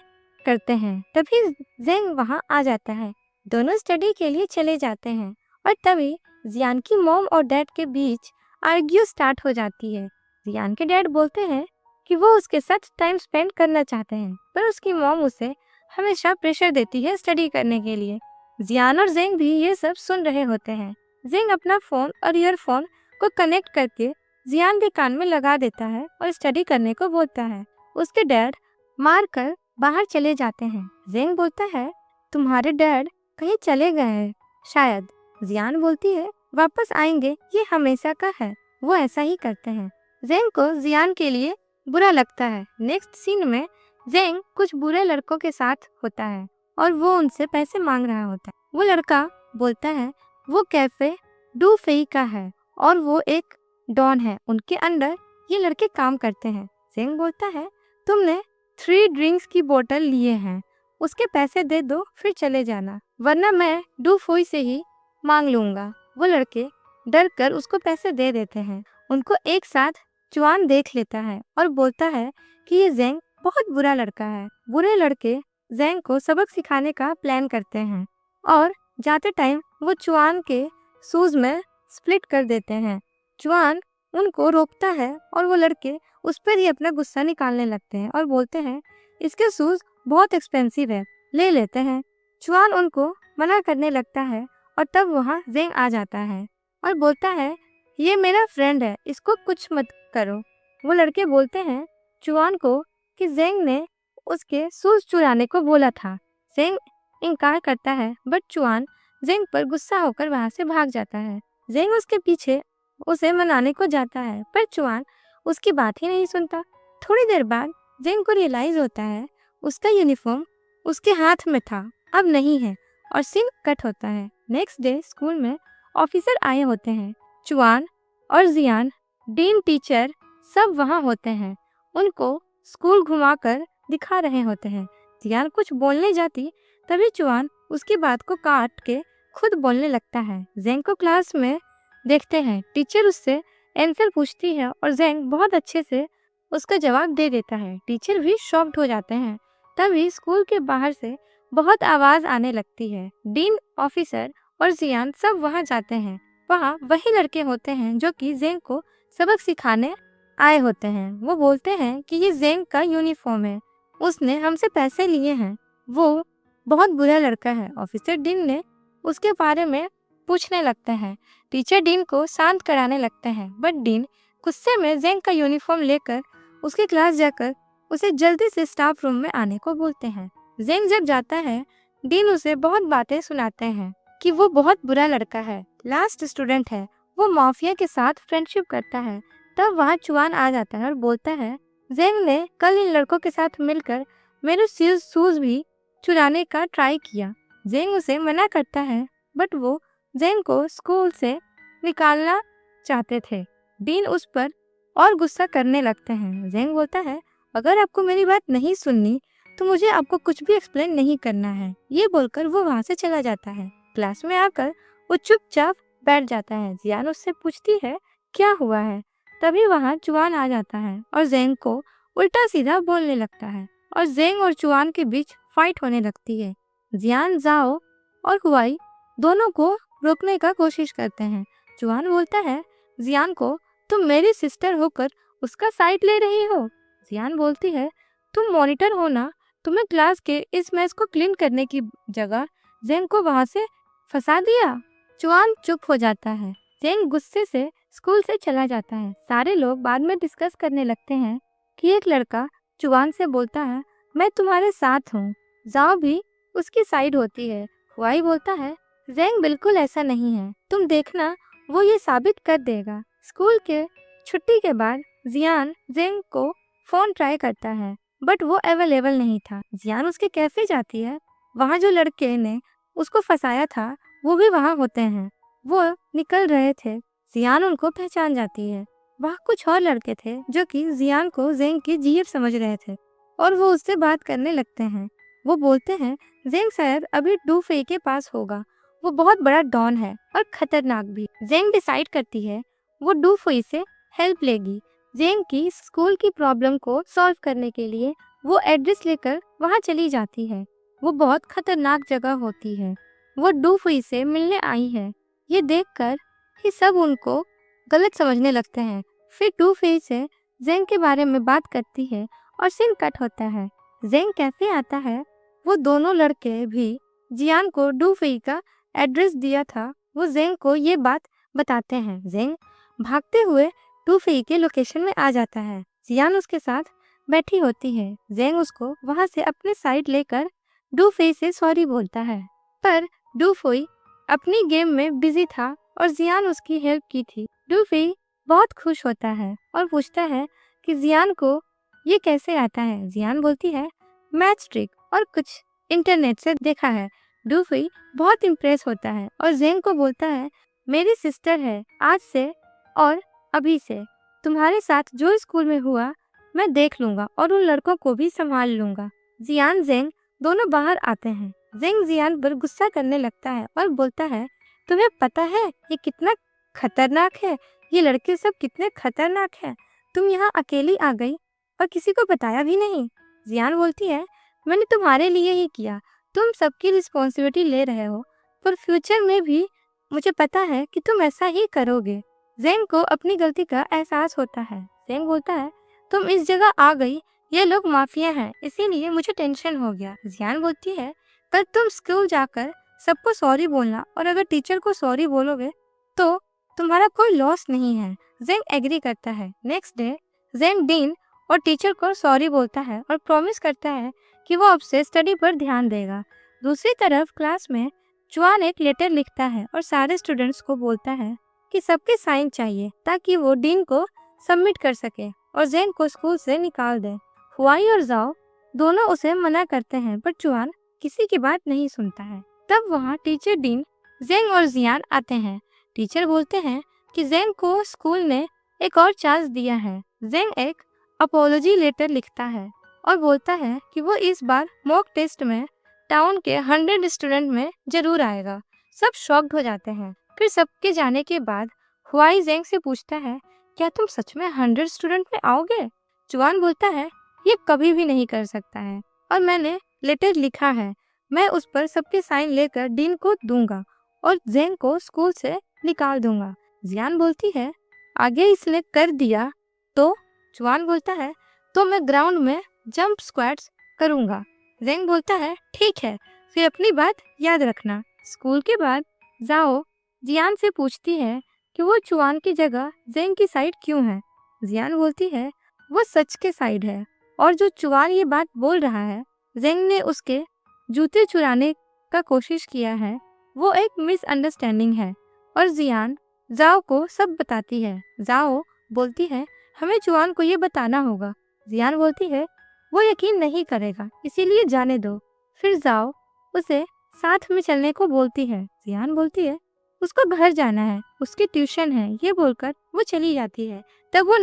करते हैं। तभी जेंग वहाँ आ जाता है। दोनों स्टडी के लिए चले जाते हैं और तभी जियान की मॉम और डैड के बीच आर्ग्यू स्टार्ट हो जाती है। जियान के डैड बोलते हैं कि वो उसके साथ टाइम स्पेंड करना चाहते हैं, पर उसकी मॉम उसे हमेशा प्रेशर देती है स्टडी करने के लिए। जियान और जेंग भी ये सब सुन रहे होते हैं। जेंग अपना फोन और ईयरफोन को कनेक्ट करके जियान के कान में लगा देता है और स्टडी करने को बोलता है। उसके डैड मार कर बाहर चले जाते हैं। जेंग बोलता है, तुम्हारे डैड कहीं चले गए हैं शायद। जियान बोलती है, वापस आएंगे, ये हमेशा का है, वो ऐसा ही करते हैं। जेंग को जियान के लिए बुरा लगता है। नेक्स्ट सीन में जेंग कुछ बुरे लड़कों के साथ होता है और वो उनसे पैसे मांग रहा होता है। वो लड़का बोलता है वो कैफे डू फेई का है और वो एक डॉन है, उनके अंडर ये लड़के काम करते हैं। जेंग बोलता है, तुमने 3 ड्रिंक्स की बोतल लिए हैं, उसके पैसे दे दो फिर चले जाना, वरना मैं डू फोई से ही मांग लूंगा। वो लड़के डर कर उसको पैसे दे देते हैं। उनको एक साथ चुआन देख लेता है और बोलता है कि ये जेंग बहुत बुरा लड़का है। बुरे लड़के जेंग को सबक सिखाने का प्लान करते हैं और जाते टाइम वो चुआन के शूज में स्प्लिट कर देते हैं। चुआन उनको रोकता है और वो लड़के उस पर ही अपना गुस्सा निकालने लगते हैं और बोलते हैं इसके शूज बहुत एक्सपेंसिव है, ले लेते हैं। चुआन उनको मना करने लगता है और तब वहाँ जेंग आ जाता है और बोलता है ये मेरा फ्रेंड है, इसको कुछ मत करो। वो लड़के बोलते हैं चुआन को कि जेंग ने उसके शूज चुराने को बोला था। जेंग इनकार करता है, बट चुआन जेंग पर गुस्सा होकर वहाँ से भाग जाता है। जेंग उसके पीछे उसे मनाने को जाता है, पर चुआन उसकी बात ही नहीं सुनता। थोड़ी देर बाद जेंग को रियलाइज होता है उसका यूनिफॉर्म उसके हाथ में था, अब नहीं है, और सीन कट होता है। नेक्स्ट डे स्कूल में ऑफिसर आए होते हैं। चुआन और जियान, डीन, टीचर सब वहाँ होते हैं। उनको स्कूल घुमाकर दिखा रहे होते हैं। जियान कुछ बोलने जाती तभी चुआन उसकी बात को काट के खुद बोलने लगता है। जेंग को क्लास में देखते हैं। टीचर उससे आंसर पूछती है और जेंग बहुत अच्छे से उसका जवाब दे देता है। टीचर भी शॉक्ड हो जाते हैं। तभी स्कूल के बाहर से बहुत आवाज आने लगती है। डीन, ऑफिसर और जियान सब वहाँ जाते हैं। वहाँ वही लड़के होते हैं जो कि जेंग को सबक सिखाने आए होते हैं। वो बोलते हैं कि ये जेंग का यूनिफॉर्म है, उसने हमसे पैसे लिए हैं, वो बहुत बुरा लड़का है। ऑफिसर डीन ने उसके बारे में पूछने लगते हैं। टीचर डीन को शांत कराने लगते हैं, बट डीन गुस्से में जेंग का यूनिफॉर्म लेकर उसके क्लास जाकर उसे जल्दी से स्टाफ रूम में आने को बोलते हैं। जेंग जब जाता है, डीन उसे बहुत बातें सुनाते हैं कि वो बहुत बुरा लड़का है, लास्ट स्टूडेंट है, वो माफिया के साथ फ्रेंडशिप करता है। तब वहाँ चुआन आ जाता है और बोलता है जेंग ने कल इन लड़कों के साथ मिलकर मेरे शूज भी चुराने का ट्राई किया। जेंग उसे मना करता है, बट वो जेंग को स्कूल से निकालना चाहते थे। डीन उस पर और गुस्सा करने लगते हैं। जेंग बोलता है अगर आपको मेरी बात नहीं सुननी तो मुझे आपको कुछ भी एक्सप्लेन नहीं करना है। ये बोलकर वो वहाँ से चला जाता है। क्लास में आकर वो चुपचाप बैठ जाता है। जियान उससे पूछती है क्या हुआ है। तभी वहाँ चुआन आ जाता है और जेंग को उल्टा सीधा बोलने लगता है और जेंग और चुआन के बीच फाइट होने लगती है। जियान, जाओ और हुआई दोनों को रोकने का कोशिश करते हैं। चुआन बोलता है जियान को, तुम मेरी सिस्टर होकर उसका साइड ले रही हो। जियान बोलती है तुम मॉनिटर हो ना, तुम्हें क्लास के इस मैस को क्लीन करने की जगह जेंग को वहाँ से फंसा दिया। चुआन चुप हो जाता है। जेंग गुस्से से स्कूल से चला जाता है। सारे लोग बाद में डिस्कस करने लगते हैं कि एक लड़का जुआन से बोलता है, मैं तुम्हारे साथ हूँ। जाओ भी उसकी साइड होती है। हुआई बोलता है, जेंग बिल्कुल ऐसा नहीं है, तुम देखना वो ये साबित कर देगा। स्कूल के छुट्टी के बाद जियान जेंग को फोन ट्राई करता है, बट वो अवेलेबल नहीं था। जियान उसके कैफे जाती है। वहाँ जो लड़के ने उसको फंसाया था वो भी वहाँ होते हैं। वो निकल रहे थे। जियान उनको पहचान जाती है। वहाँ कुछ और लड़के थे जो कि जियान को जेंग की जीएफ समझ रहे थे और वो उससे बात करने लगते हैं। वो बोलते हैं, जेंग शायद अभी डू फेई के पास होगा। वो बहुत बड़ा डॉन है और खतरनाक भी। जेंग डिसाइड करती है वो डू फेई से हेल्प लेगी। जेंग की स्कूल की प्रॉब्लम को सॉल्व करने के लिए वो एड्रेस लेकर वहाँ चली जाती है। वो बहुत खतरनाक जगह होती है। वो डू फेई से मिलने आई है। ये देखकर ही सब उनको गलत समझने लगते हैं। फिर डू फेई से जेंग के बारे में बात करती है और सीन कट होता है। जेंग कैफे आता है। वो दोनों लड़के भी जियान को डू फेई का एड्रेस दिया था। वो जेंग को ये बात बताते हैं। जेंग भागते हुए डू फेई के लोकेशन में आ जाता है। जियान उसके साथ बैठी होती है। जेंग उसको वहां से अपने साइड लेकर डू फेई से सॉरी बोलता है, पर डू फेई अपनी गेम में बिजी था और जियान उसकी हेल्प की थी। डू फेई बहुत खुश होता है और पूछता है कि जियान को ये कैसे आता है। जियान बोलती है, मैच ट्रिक और कुछ इंटरनेट से देखा है। डू फेई बहुत इम्प्रेस होता है और जेंग को बोलता है, मेरी सिस्टर है, आज से और अभी से तुम्हारे साथ जो स्कूल में हुआ मैं देख लूंगा और उन लड़कों को भी संभाल लूंगा। जियान जेंग दोनों बाहर आते हैं। जेंग जियान पर गुस्सा करने लगता है और बोलता है, तुम्हें पता है ये कितना खतरनाक है, ये लड़के सब कितने खतरनाक हैं। तुम यहाँ अकेली आ गई और किसी को बताया भी नहीं। जियान बोलती है, मैंने तुम्हारे लिए ही किया, तुम सबकी रिस्पॉन्सिबिलिटी ले रहे हो, पर फ्यूचर में भी मुझे पता है कि तुम ऐसा ही करोगे। जेंग को अपनी गलती का एहसास होता है। जेंग बोलता है, तुम इस जगह आ गई, ये लोग माफिया हैं, इसीलिए मुझे टेंशन हो गया। जियान बोलती है, कल तुम स्कूल जाकर सबको सॉरी बोलना और अगर टीचर को सॉरी बोलोगे तो तुम्हारा कोई लॉस नहीं है। जेंग एग्री करता है। नेक्स्ट डे जेंग डीन और टीचर को सॉरी बोलता है और प्रॉमिस करता है कि वो अब से स्टडी पर ध्यान देगा। दूसरी तरफ क्लास में जुआन एक लेटर लिखता है और सारे स्टूडेंट्स को बोलता है कि सबके साइन चाहिए ताकि वो डीन को सबमिट कर सके और जेंग को स्कूल से निकाल दे। हुआई और जाओ दोनों उसे मना करते हैं, पर जुआन किसी की बात नहीं सुनता है। तब वहाँ टीचर डीन, जेंग और जियान आते हैं। टीचर बोलते हैं कि जेंग को स्कूल ने एक और चांस दिया है। जेंग एक अपोलॉजी लेटर लिखता है और बोलता है कि वो इस बार मॉक टेस्ट में टाउन के 100 स्टूडेंट में जरूर आएगा। सब शॉक्ड हो जाते हैं। फिर सबके जाने के बाद हुआई जेंग से पूछता है, क्या तुम सच में 100 स्टूडेंट में आओगे? जुआन बोलता है, ये कभी भी नहीं कर सकता है और मैंने लेटर लिखा है, मैं उस पर सबके साइन लेकर डीन को दूंगा और जेंग को स्कूल से निकाल दूंगा। जियान बोलती है, आगे इसने कर दिया तो? जुआन बोलता है, तो मैं ग्राउंड में जंप स्क्वाट्स करूंगा। जेंग बोलता है, ठीक है, फिर अपनी बात याद रखना। स्कूल के बाद जाओ जियान से पूछती है कि वो जुआन की जगह जेंग की साइड क्यों है। जियान बोलती है, वो सच के साइड है और जो जुआन ये बात बोल रहा है, जेंग ने उसके जूते चुराने का कोशिश किया है, वो एक मिसअंडरस्टैंडिंग है। और जियान जाओ को सब बताती है। जाओ बोलती है, हमें जुआन को ये बताना होगा। जियान बोलती है, वो यकीन नहीं करेगा, इसीलिए जाने दो। फिर जाओ उसे साथ में चलने को बोलती है। जियान बोलती है, उसको घर जाना है, उसकी ट्यूशन है, ये बोलकर वो चली जाती है। तब वो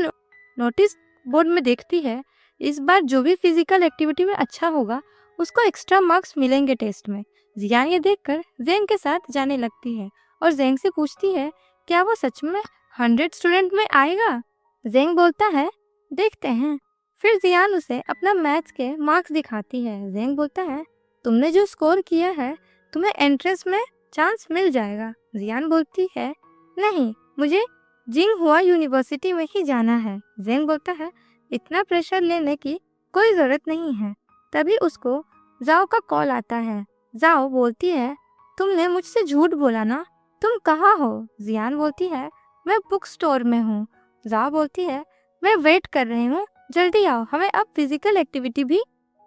नोटिस बोर्ड में देखती है, इस बार जो भी फिजिकल एक्टिविटी में अच्छा होगा उसको एक्स्ट्रा मार्क्स मिलेंगे टेस्ट में। जियान ये देखकर जेंग के साथ जाने लगती है और जेंग से पूछती है, क्या वो सच में 100 स्टूडेंट में आएगा? जेंग बोलता है, देखते हैं। फिर जियान उसे अपना मैथ्स के मार्क्स दिखाती है। जेंग बोलता है, तुमने जो स्कोर किया है तुम्हें एंट्रेंस में चांस मिल जाएगा। जियान बोलती है, नहीं, मुझे जिंगहुआ यूनिवर्सिटी में ही जाना है। जेंग बोलता है, इतना प्रेशर लेने की कोई जरूरत नहीं है। तभी उसको जाओ का कॉल आता है। जाओ बोलती है, तुमने मुझसे झूठ बोला ना, तुम कहाँ हो? जियान बोलती है, मैं बुक स्टोर में हूँ। जाओ बोलती है, मैं वेट कर रही हूँ, जल्दी आओ, हमें अब फिजिकल एक्टिविटी भी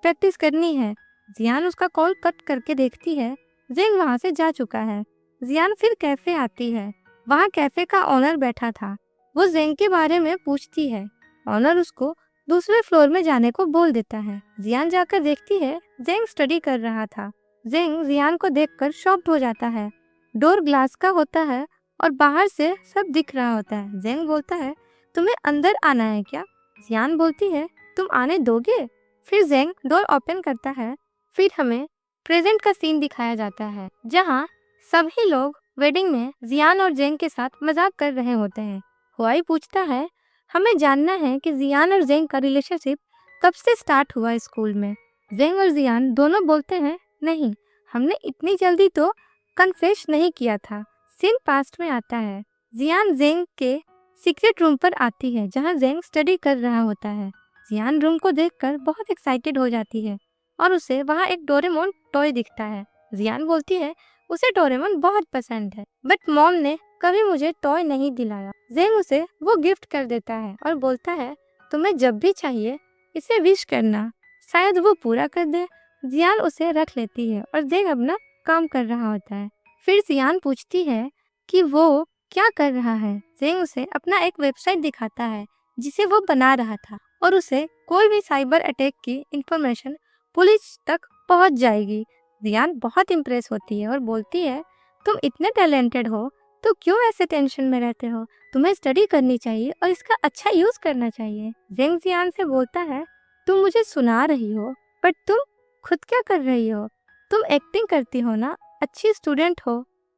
प्रैक्टिस करनी है। जियान उसका कॉल कट करके देखती है, जेंग वहाँ से जा चुका है। जियान फिर कैफे आती है। वहाँ कैफे का ओनर बैठा था। वो जेंग के बारे में पूछती है। ऑनर उसको दूसरे फ्लोर में जाने को बोल देता है। जियान जाकर देखती है, जेंग स्टडी कर रहा था। जेंग जियान को देखकर शॉक्ड हो जाता है। डोर ग्लास का होता है और बाहर से सब दिख रहा होता है। जेंग बोलता है, तुम्हें अंदर आना है क्या? जियान बोलती है, तुम आने दोगे? फिर जेंग डोर ओपन करता है। फिर हमें प्रेजेंट का सीन दिखाया जाता है, जहाँ सभी लोग वेडिंग में जियान और जेंग के साथ मजाक कर रहे होते हैं। हुआई पूछता है, हमें जानना है कि जियान और जेंग का रिलेशनशिप कब से स्टार्ट हुआ स्कूल में। जेंग और जियान दोनों बोलते हैं, नहीं, हमने इतनी जल्दी तो कन्फेस नहीं किया था। सीन पास्ट में आता है। जियान जेंग के सीक्रेट रूम पर आती है, जहां जेंग स्टडी कर रहा होता है। जियान रूम को देखकर बहुत एक्साइटेड हो जाती है और उसे वहां एक डोरेमोन टॉय दिखता है। जियान बोलती है, उसे डोरेमोन बहुत पसंद है, बट मॉम ने कभी मुझे टॉय नहीं दिलाया। जेंग उसे वो गिफ्ट कर देता है और बोलता है, तुम्हें जब भी चाहिए इसे विश करना, शायद वो पूरा कर दे। जियान उसे रख लेती है और जेंग अपना काम कर रहा होता है। फिर जियान पूछती है कि वो क्या कर रहा है। जेंग उसे अपना एक वेबसाइट दिखाता है जिसे वो बना रहा था और उसे कोई भी साइबर अटैक की इंफॉर्मेशन पुलिस तक पहुंच जाएगी। जियान बहुत इम्प्रेस होती है और बोलती है, तुम इतने टैलेंटेड हो तो क्यों ऐसे टेंशन में रहते हो? तुम्हें स्टडी करनी चाहिए और इसका अच्छा यूज करना चाहिए। जेंग जियान से बोलता है, तुम मुझे सुना रही हो, बट तुम खुद क्या कर रही हो? तुम एक्टिंग करती हो ना, अच्छी स्टूडेंट हो,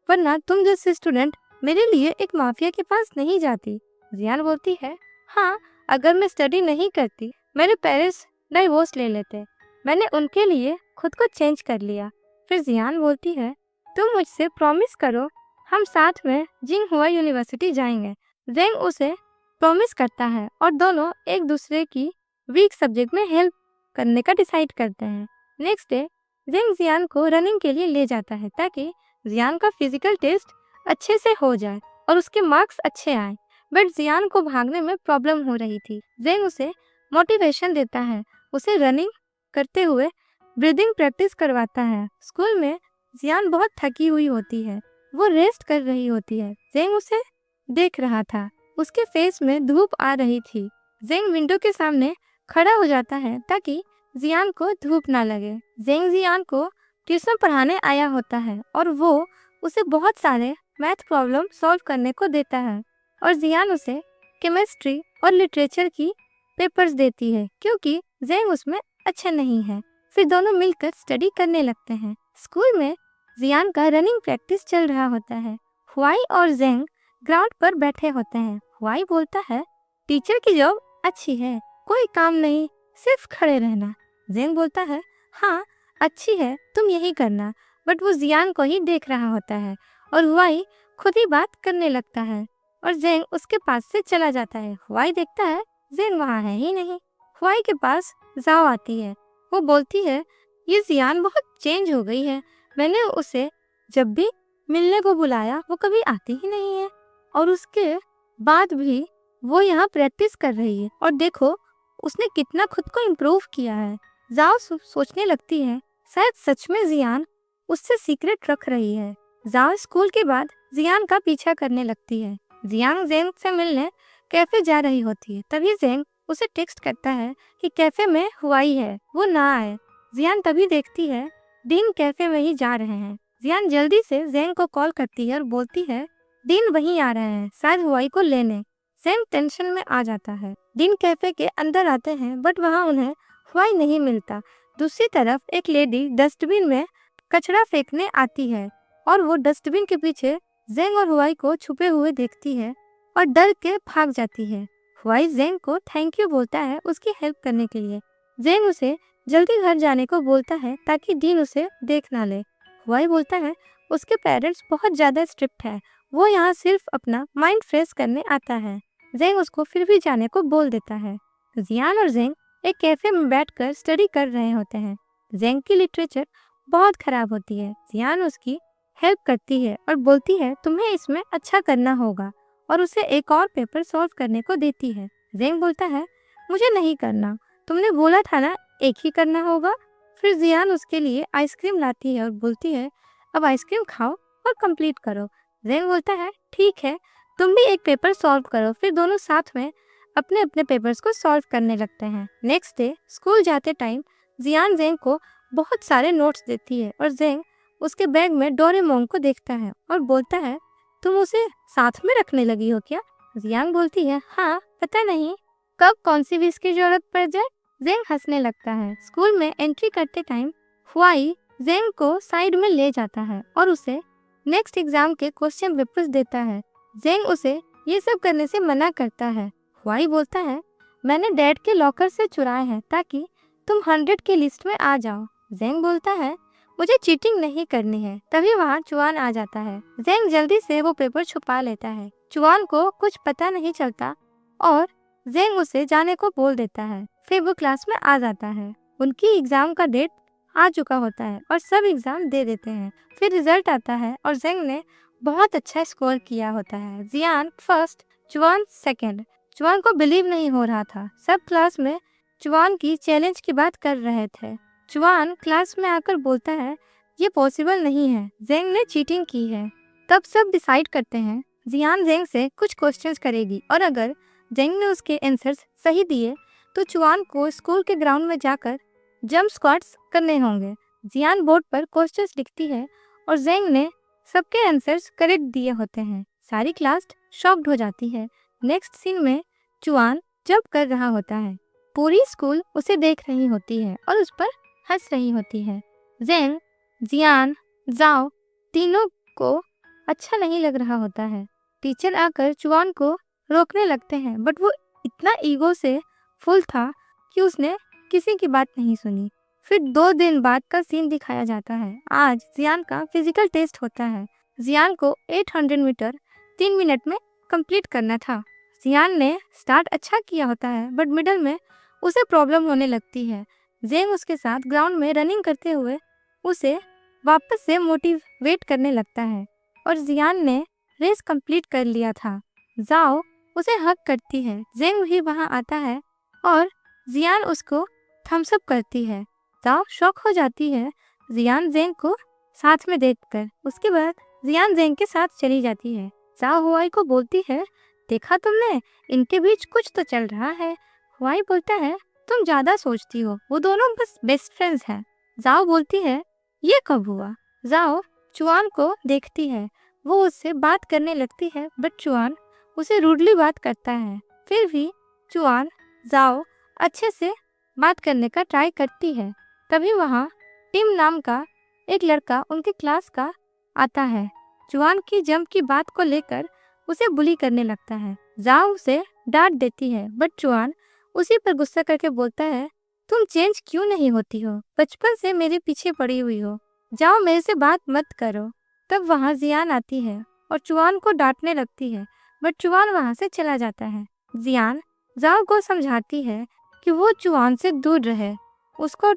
वरना तुम जैसे स्टूडेंट मेरे लिए एक माफिया के पास नहीं जाती। जियान बोलती है, हाँ, अगर मैं स्टडी नहीं करती मेरे पेरेंट्स डाइवोर्स ले लेते। मैंने उनके लिए खुद को चेंज कर लिया। फिर जियान बोलती है, तुम मुझसे प्रॉमिस करो, हम साथ में जिंगहुआ यूनिवर्सिटी जाएंगे। जेंग उसे प्रॉमिस करता है और दोनों एक दूसरे की वीक सब्जेक्ट में हेल्प करने का डिसाइड करते हैं। नेक्स्ट डे जेंग जियान को रनिंग के लिए ले जाता है ताकि जियान का फिजिकल टेस्ट अच्छे से हो जाए और उसके मार्क्स अच्छे आए। बट जियान को भागने में प्रॉब्लम हो रही थी। जेंग उसे मोटिवेशन देता है, उसे रनिंग करते हुए ब्रीदिंग प्रैक्टिस करवाता है। स्कूल में जियान बहुत थकी हुई होती है, वो रेस्ट कर रही होती है। जेंग उसे देख रहा था, उसके फेस में धूप आ रही थी। जेंग विंडो के सामने खड़ा हो जाता है ताकि जियान को धूप ना लगे। जेंग जियान को ट्यूशन पढ़ाने आया होता है और वो उसे बहुत सारे मैथ प्रॉब्लम सॉल्व करने को देता है और जियान उसे केमिस्ट्री और लिटरेचर की पेपर्स देती है क्योंकि जेंग उसमें अच्छे नहीं है। फिर दोनों मिलकर स्टडी करने लगते हैं। स्कूल में जियान का रनिंग प्रैक्टिस चल रहा होता है। हुआई और जेंग ग्राउंड पर बैठे होते हैं। हुआई बोलता है, टीचर की जॉब अच्छी है, कोई काम नहीं, सिर्फ खड़े रहना। जेंग बोलता है, हाँ अच्छी है, तुम यही करना। बट वो जियान को ही देख रहा होता है और हुआई खुद ही बात करने लगता है और जेंग उसके पास से चला जाता है। हुआई देखता है जेंग वहाँ है ही नहीं। हुआई के पास जाओ आती है। वो बोलती है, ये जियान बहुत चेंज हो गई है, मैंने उसे जब भी मिलने को बुलाया वो कभी आती ही नहीं है और उसके बाद भी वो यहाँ प्रैक्टिस कर रही है और देखो उसने कितना खुद को इम्प्रूव किया है। जाओ सोचने लगती है, शायद सच में जियान उससे सीक्रेट रख रही है। जाओ स्कूल के बाद जियान का पीछा करने लगती है। जियान जेंग से मिलने कैफे जा रही होती है, तभी जेंग उसे टेक्स्ट करता है कि कैफे में हुआई है, वो ना आए। जियान तभी देखती है डीन कैफे में ही जा रहे हैं। जियान जल्दी से जेंग को कॉल करती है और बोलती है, डीन वहीं आ रहे हैं, शायद हुआई को लेने। जेंग टेंशन में आ जाता है। डीन कैफे के अंदर आते हैं बट वहाँ उन्हें हुआई नहीं मिलता। दूसरी तरफ एक लेडी डस्टबिन में कचरा फेंकने आती है और वो डस्टबिन के पीछे जेंग और हुआई को छुपे हुए देखती है और डर के भाग जाती है। हुआई जेंग को थैंक यू बोलता है उसकी हेल्प करने के लिए। जेंग उसे जल्दी घर जाने को बोलता है ताकि डीन उसे देख ना ले। हुआई बोलता है उसके पेरेंट्स बहुत ज़्यादा स्ट्रिक्ट है, वो यहाँ सिर्फ अपना माइंड फ्रेश करने आता है। जेंग उसको फिर भी जाने को बोल देता है। जियान और जेंग एक कैफे में बैठकर स्टडी कर रहे होते हैं। जेंग की लिटरेचर बहुत खराब होती है। जियान उसकी हेल्प करती है और बोलती है तुम्हें इसमें अच्छा करना होगा और उसे एक और पेपर सॉल्व करने को देती है। जेंग बोलता है, मुझे नहीं करना, तुमने बोला था ना एक ही करना होगा। फिर जियान उसके लिए आइसक्रीम लाती है और बोलती है, अब आइसक्रीम खाओ और कंप्लीट करो। जेंग बोलता है, ठीक है, तुम भी एक पेपर सॉल्व करो। फिर दोनों साथ में अपने अपने पेपर्स को सॉल्व करने लगते हैं। नेक्स्ट डे स्कूल जाते टाइम जियान जेंग को बहुत सारे नोट्स देती है और जेंग उसके बैग में डोरेमोन को देखता है और बोलता है, तुम उसे साथ में रखने लगी हो क्या? जियांग बोलती है, हाँ, पता नहीं कब कौन सी विश की जरूरत पड़ जाए। जेंग हंसने लगता है। स्कूल में एंट्री करते टाइम हुआई जेंग को साइड में ले जाता है और उसे नेक्स्ट एग्जाम के क्वेश्चन पेपर्स देता है। जेंग उसे ये सब करने से मना करता है। हुआई बोलता है, मैंने डैड के लॉकर से चुराए हैं ताकि तुम 100 की लिस्ट में आ जाओ। जेंग बोलता है, मुझे चीटिंग नहीं करनी है। तभी वहाँ चुआन आ जाता है। जेंग जल्दी से वो पेपर छुपा लेता है। चुआन को कुछ पता नहीं चलता और जेंग उसे जाने को बोल देता है। फिर वो क्लास में आ जाता है। उनकी एग्जाम का डेट आ चुका होता है और सब एग्जाम दे देते हैं। फिर रिजल्ट आता है और जेंग ने बहुत अच्छा स्कोर किया होता है। जियान फर्स्ट, चुआन सेकंड। चुआन को बिलीव नहीं हो रहा था। सब क्लास में चुआन की चैलेंज की बात कर रहे थे। चुआन क्लास में आकर बोलता है, ये पॉसिबल नहीं है, जेंग ने चीटिंग की है। तब सब डिसाइड करते हैं जियान जेंग से कुछ क्वेश्चंस करेगी और अगर जेंग ने उसके आंसर्स सही दिए तो चुआन को स्कूल के ग्राउंड में जाकर जंप स्क्वाट्स करने होंगे। जियान बोर्ड पर क्वेश्चंस लिखती है और जेंग ने सबके आंसर्स करेक्ट दिए होते हैं। सारी क्लास शॉक्ड हो जाती है। नेक्स्ट सीन में चुआन जंप कर रहा होता है। पूरी स्कूल उसे देख रही होती है और उस पर हंस रही होती है। जेंग, जियान, जाओ तीनों को अच्छा नहीं लग रहा होता है। टीचर आकर चुआन को रोकने लगते हैं बट वो इतना ईगो से फुल था कि उसने किसी की बात नहीं सुनी। फिर 2 दिन बाद का सीन दिखाया जाता है। आज जियान का फिजिकल टेस्ट होता है। जियान को 800 मीटर 3 मिनट में कंप्लीट करना था। जियान ने स्टार्ट अच्छा किया होता है बट मिडल में उसे प्रॉब्लम होने लगती है। जेंग उसके साथ ग्राउंड में रनिंग करते हुए उसे वापस से मोटिवेट करने लगता है और जियान ने रेस कंप्लीट कर लिया था। जाओ उसे हग करती है। जेंग भी वहां आता है और जियान उसको थम्स अप करती है। जाओ शॉक हो जाती है जियान जेंग को साथ में देखकर। उसके बाद जियान जेंग के साथ चली जाती है। जाओ हुआई को बोलती है, देखा तुमने, इनके बीच कुछ तो चल रहा है। हुआई बोलता है, तुम ज्यादा सोचती हो, वो दोनों बस बेस्ट फ्रेंड्स हैं। जाओ बोलती है, ये कब हुआ? जाओ चुआन को देखती है। वो उससे बात करने लगती है बट चुआन उसे रूडली बात करता है। फिर भी चुआन जाओ अच्छे से बात करने का ट्राई करती है। तभी वहाँ टिम नाम का एक लड़का उनके क्लास का आता है। चुआन की जंप की बात को लेकर उसे बुली करने लगता है। जाओ उसे डांट देती है बट चुआन उसी पर गुस्सा करके बोलता है, तुम चेंज क्यों नहीं होती हो? बचपन से मेरे पीछे पड़ी हुई हो, जाओ मेरे से बात मत करो। तब वहाँ जियान आती है और चुआन को डांटने लगती है बट चुआन वहाँ से चला जाता है। जियान जाओ को समझाती है कि वो चुआन से दूर रहे, उसको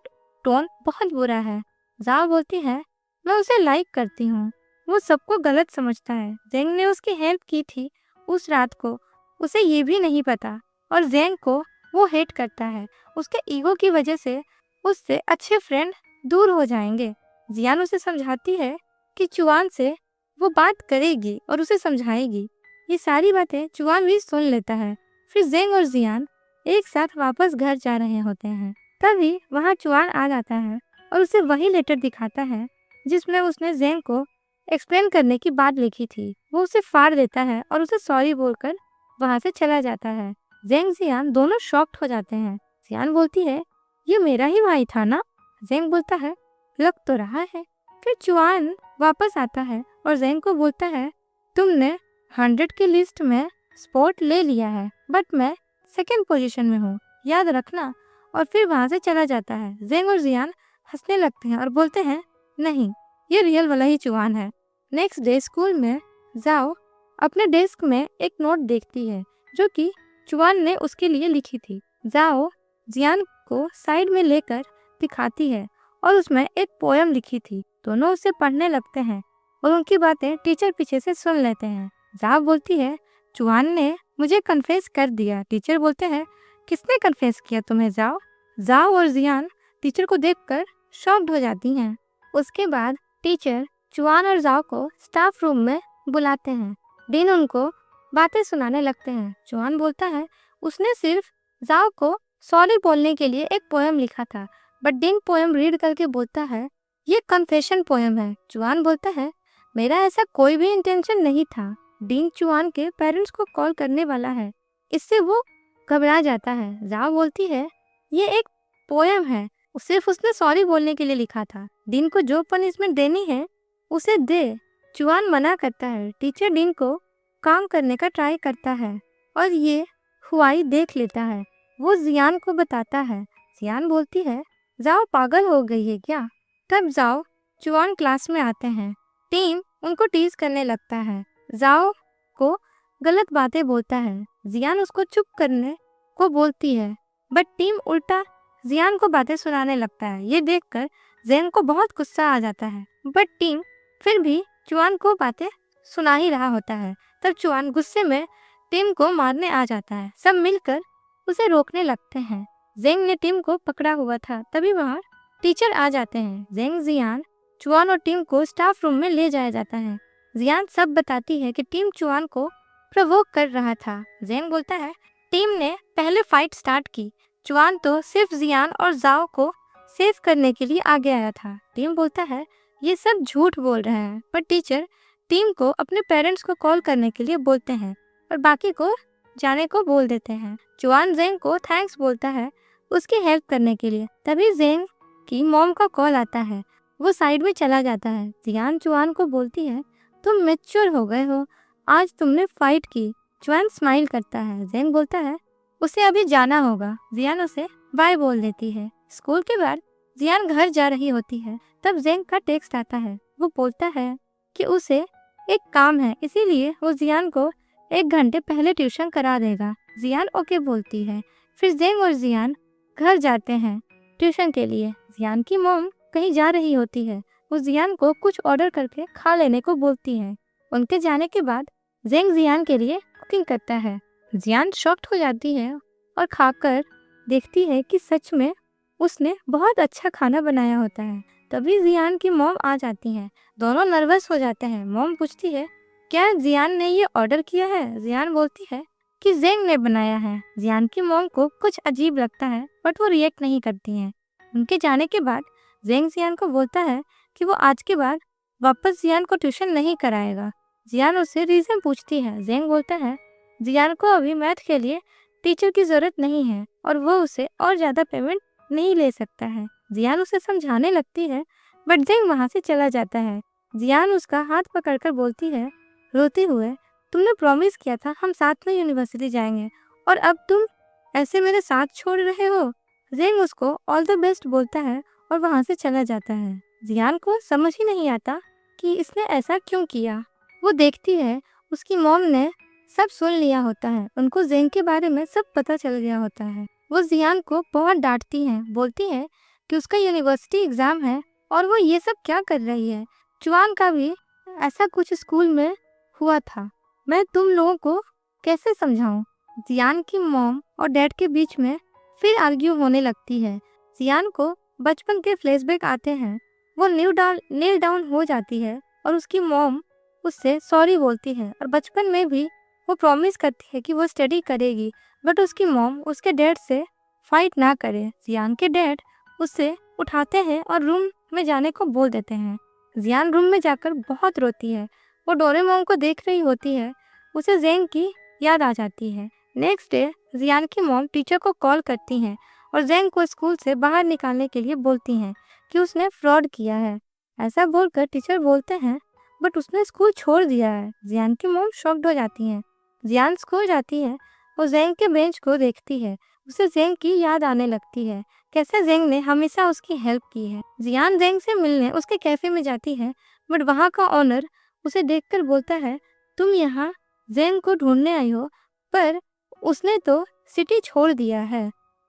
टोन बहुत बुरा है। जाओ बोलती है, मैं उसे लाइक करती हूँ, वो सबको गलत समझता है। जेंग ने उसकी हेल्प की थी उस रात को, उसे ये भी नहीं पता और जेंग को वो हेट करता है। उसके ईगो की वजह से उससे अच्छे फ्रेंड दूर हो जाएंगे। जियान उसे समझाती है कि चुआन से वो बात करेगी और उसे समझाएगी। ये सारी बातें चुआन भी सुन लेता है। फिर जेंग और जियान एक साथ वापस घर जा रहे होते हैं। तभी वहाँ चुआन आ जाता है और उसे वही लेटर दिखाता है जिसमें उसने जेंग को एक्सप्लेन करने की बात लिखी थी। वो उसे फाड़ देता है और उसे सॉरी बोलकर वहाँ से चला जाता है। जेंग जियान दोनों शॉक्ड हो जाते हैं। जियान बोलती है, ये मेरा ही भाई था ना? जेंग बोलता है, लग तो रहा है। फिर चुआन वापस आता है और जेंग को बोलता है, तुमने 100 की लिस्ट में स्पॉट ले लिया है बट मैं सेकंड पोजीशन में हूँ, याद रखना। और फिर वहाँ से चला जाता है। जेंग और जियान हंसने लगते हैं और बोलते हैं, नहीं, ये रियल वाला ही चुआन है। नेक्स्ट डे स्कूल में जाओ अपने डेस्क में एक नोट देखती है जो कि चुआन ने उसके लिए लिखी थी। जाओ जियान को साइड में लेकर दिखाती है और उसमें एक पोयम लिखी थी। दोनों उसे पढ़ने लगते हैं और उनकी बातें टीचर पीछे से सुन लेते हैं। जाओ बोलती है, चुआन ने मुझे कन्फेस कर दिया। टीचर बोलते हैं, किसने कन्फेस किया तुम्हें जाओ? जाओ और जियान टीचर को देखकर शॉक्ड हो जाती हैं। उसके बाद टीचर चुआन और जाओ को स्टाफ रूम में बुलाते हैं। डीन उनको बातें सुनाने लगते हैं। चुआन बोलता है उसने सिर्फ जाओ को सॉरी बोलने के लिए एक पोएम लिखा था, बट डीन पोएम रीड करके बोलता है ये कन्फेशन पोएम है। चुआन बोलता है मेरा ऐसा कोई भी इंटेंशन नहीं था। डीन चुआन के पेरेंट्स को कॉल करने वाला है, इससे वो घबरा जाता है। जाओ बोलती है ये एक पोएम है, सिर्फ उसने सॉरी बोलने के लिए लिखा था। डीन को जो पनिशमेंट देनी है उसे दे। चुआन मना करता है। टीचर डीन को काम करने का ट्राई करता है और ये हुआई देख लेता है। वो जियान को बताता है। जियान बोलती है जाओ पागल हो गई है क्या? तब जाओ चुआन क्लास में आते हैं। टीम उनको टीज करने लगता है। जाओ को गलत बातें बोलता है। जियान उसको चुप करने को बोलती है, बट टीम उल्टा जियान को बातें सुनाने लगता है। ये देखकर जेन को बहुत गुस्सा आ जाता है, बट टीम फिर भी चुआन को बातें सुना ही रहा होता है। तब चुआन गुस्से में टीम को मारने आ जाता है। सब मिलकर उसे रोकने लगते हैं। जेंग ने टीम को पकड़ा हुआ था। तभी वहाँ टीचर आ जाते हैं। जेंग, जियान, चुआन और टीम को स्टाफ रूम में ले जाया जाता है। जियान सब बताती है कि टीम चुआन को प्रोवोक कर रहा था। जेंग बोलता है टीम ने पहले फाइट स्टार्ट की, चुआन तो सिर्फ जियान और जाओ को सेव करने के लिए आगे आया था। टीम बोलता है ये सब झूठ बोल रहे हैं, पर टीचर टीम को अपने पेरेंट्स को कॉल करने के लिए बोलते हैं और बाकी को जाने को बोल देते हैं। चुआन जेंग को थैंक्स बोलता है उसकी हेल्प करने के लिए। तभी जेंग की मॉम का कॉल आता है। वो साइड में चला जाता है। जियान चुआन को बोलती है तुम मैच्योर हो गए हो, आज तुमने फाइट की। चुआन स्माइल करता है। जेंग बोलता है उसे अभी जाना होगा। जियान उसे बाय बोल देती है। स्कूल के बाद जियान घर जा रही होती है। तब जेंग का टेक्स्ट आता है। वो बोलता है कि उसे एक काम है, इसीलिए वो जियान को 1 घंटे पहले ट्यूशन करा देगा। जियान ओके बोलती है। फिर जेंग और जियान घर जाते हैं ट्यूशन के लिए। जियान की मॉम कहीं जा रही होती है। वो जियान को कुछ ऑर्डर करके खा लेने को बोलती है। उनके जाने के बाद जेंग जियान के लिए कुकिंग करता है। जियान शॉक्ड हो जाती है और खाकर देखती है कि सच में उसने बहुत अच्छा खाना बनाया होता है। तभी जियान की मॉम आ जाती हैं। दोनों नर्वस हो जाते हैं। मॉम पूछती है क्या जियान ने ये ऑर्डर किया है? जियान बोलती है कि जेंग ने बनाया है। जियान की मॉम को कुछ अजीब लगता है, बट वो रिएक्ट नहीं करती हैं। उनके जाने के बाद जेंग जियान को बोलता है कि वो आज के बाद वापस जियान को ट्यूशन नहीं कराएगा। जियान उससे रीजन पूछती है। जेंग बोलता है जियान को अभी मैथ के लिए टीचर की जरूरत नहीं है और वो उसे और ज्यादा पेमेंट नहीं ले सकता है। जियान उसे समझाने लगती है, बट जेंग वहाँ से चला जाता है। जियान उसका हाथ पकड़कर बोलती है रोते हुए तुमने प्रॉमिस किया था हम साथ में यूनिवर्सिटी जाएंगे और अब तुम ऐसे मेरे साथ छोड़ रहे हो। जेंग उसको ऑल द बेस्ट बोलता है और वहाँ से चला जाता है। जियान को समझ ही नहीं आता कि इसने ऐसा क्यों किया। वो देखती है उसकी मॉम ने सब सुन लिया होता है। उनको जेंग के बारे में सब पता चल गया होता है। वो जियान को बहुत डांटती हैं। बोलती है कि उसका यूनिवर्सिटी एग्जाम है और वो ये सब क्या कर रही है। चुआन का भी ऐसा कुछ स्कूल में हुआ था, मैं तुम लोगों को कैसे समझाऊं। जियान की मॉम और डैड के बीच में फिर आर्ग्यू होने लगती है। जियान को बचपन के फ्लैशबैक आते हैं। वो नील डाउन हो जाती है और उसकी मॉम उससे सॉरी बोलती है और बचपन में भी वो प्रॉमिस करती है कि वो स्टडी करेगी, बट उसकी मॉम उसके डैड से फाइट ना करे। जियान के डैड उससे उठाते हैं और रूम में जाने को बोल देते हैं। जियान रूम में जाकर बहुत रोती है। वो डोरेमोन को देख रही होती है। उसे जेंग की याद आ जाती है। नेक्स्ट डे जियान की मॉम टीचर को कॉल करती हैं और जेंग को स्कूल से बाहर निकालने के लिए बोलती हैं कि उसने फ्रॉड किया है। ऐसा बोलकर टीचर बोलते हैं बट उसने स्कूल छोड़ दिया है। जियान की मॉम शॉक्ड हो जाती हैं। जियान स्कूल जाती है। वो जेंग के बेंच को देखती है। उसे जेंग की याद आने लगती है, कैसे जेंग ने हमेशा उसकी हेल्प की है। जियान जेंग से मिलने उसके कैफे में जाती है, बट वहाँ का ओनर उसे देखकर बोलता है तुम यहाँ जेंग को ढूंढने आई हो, पर उसने तो सिटी छोड़ दिया है,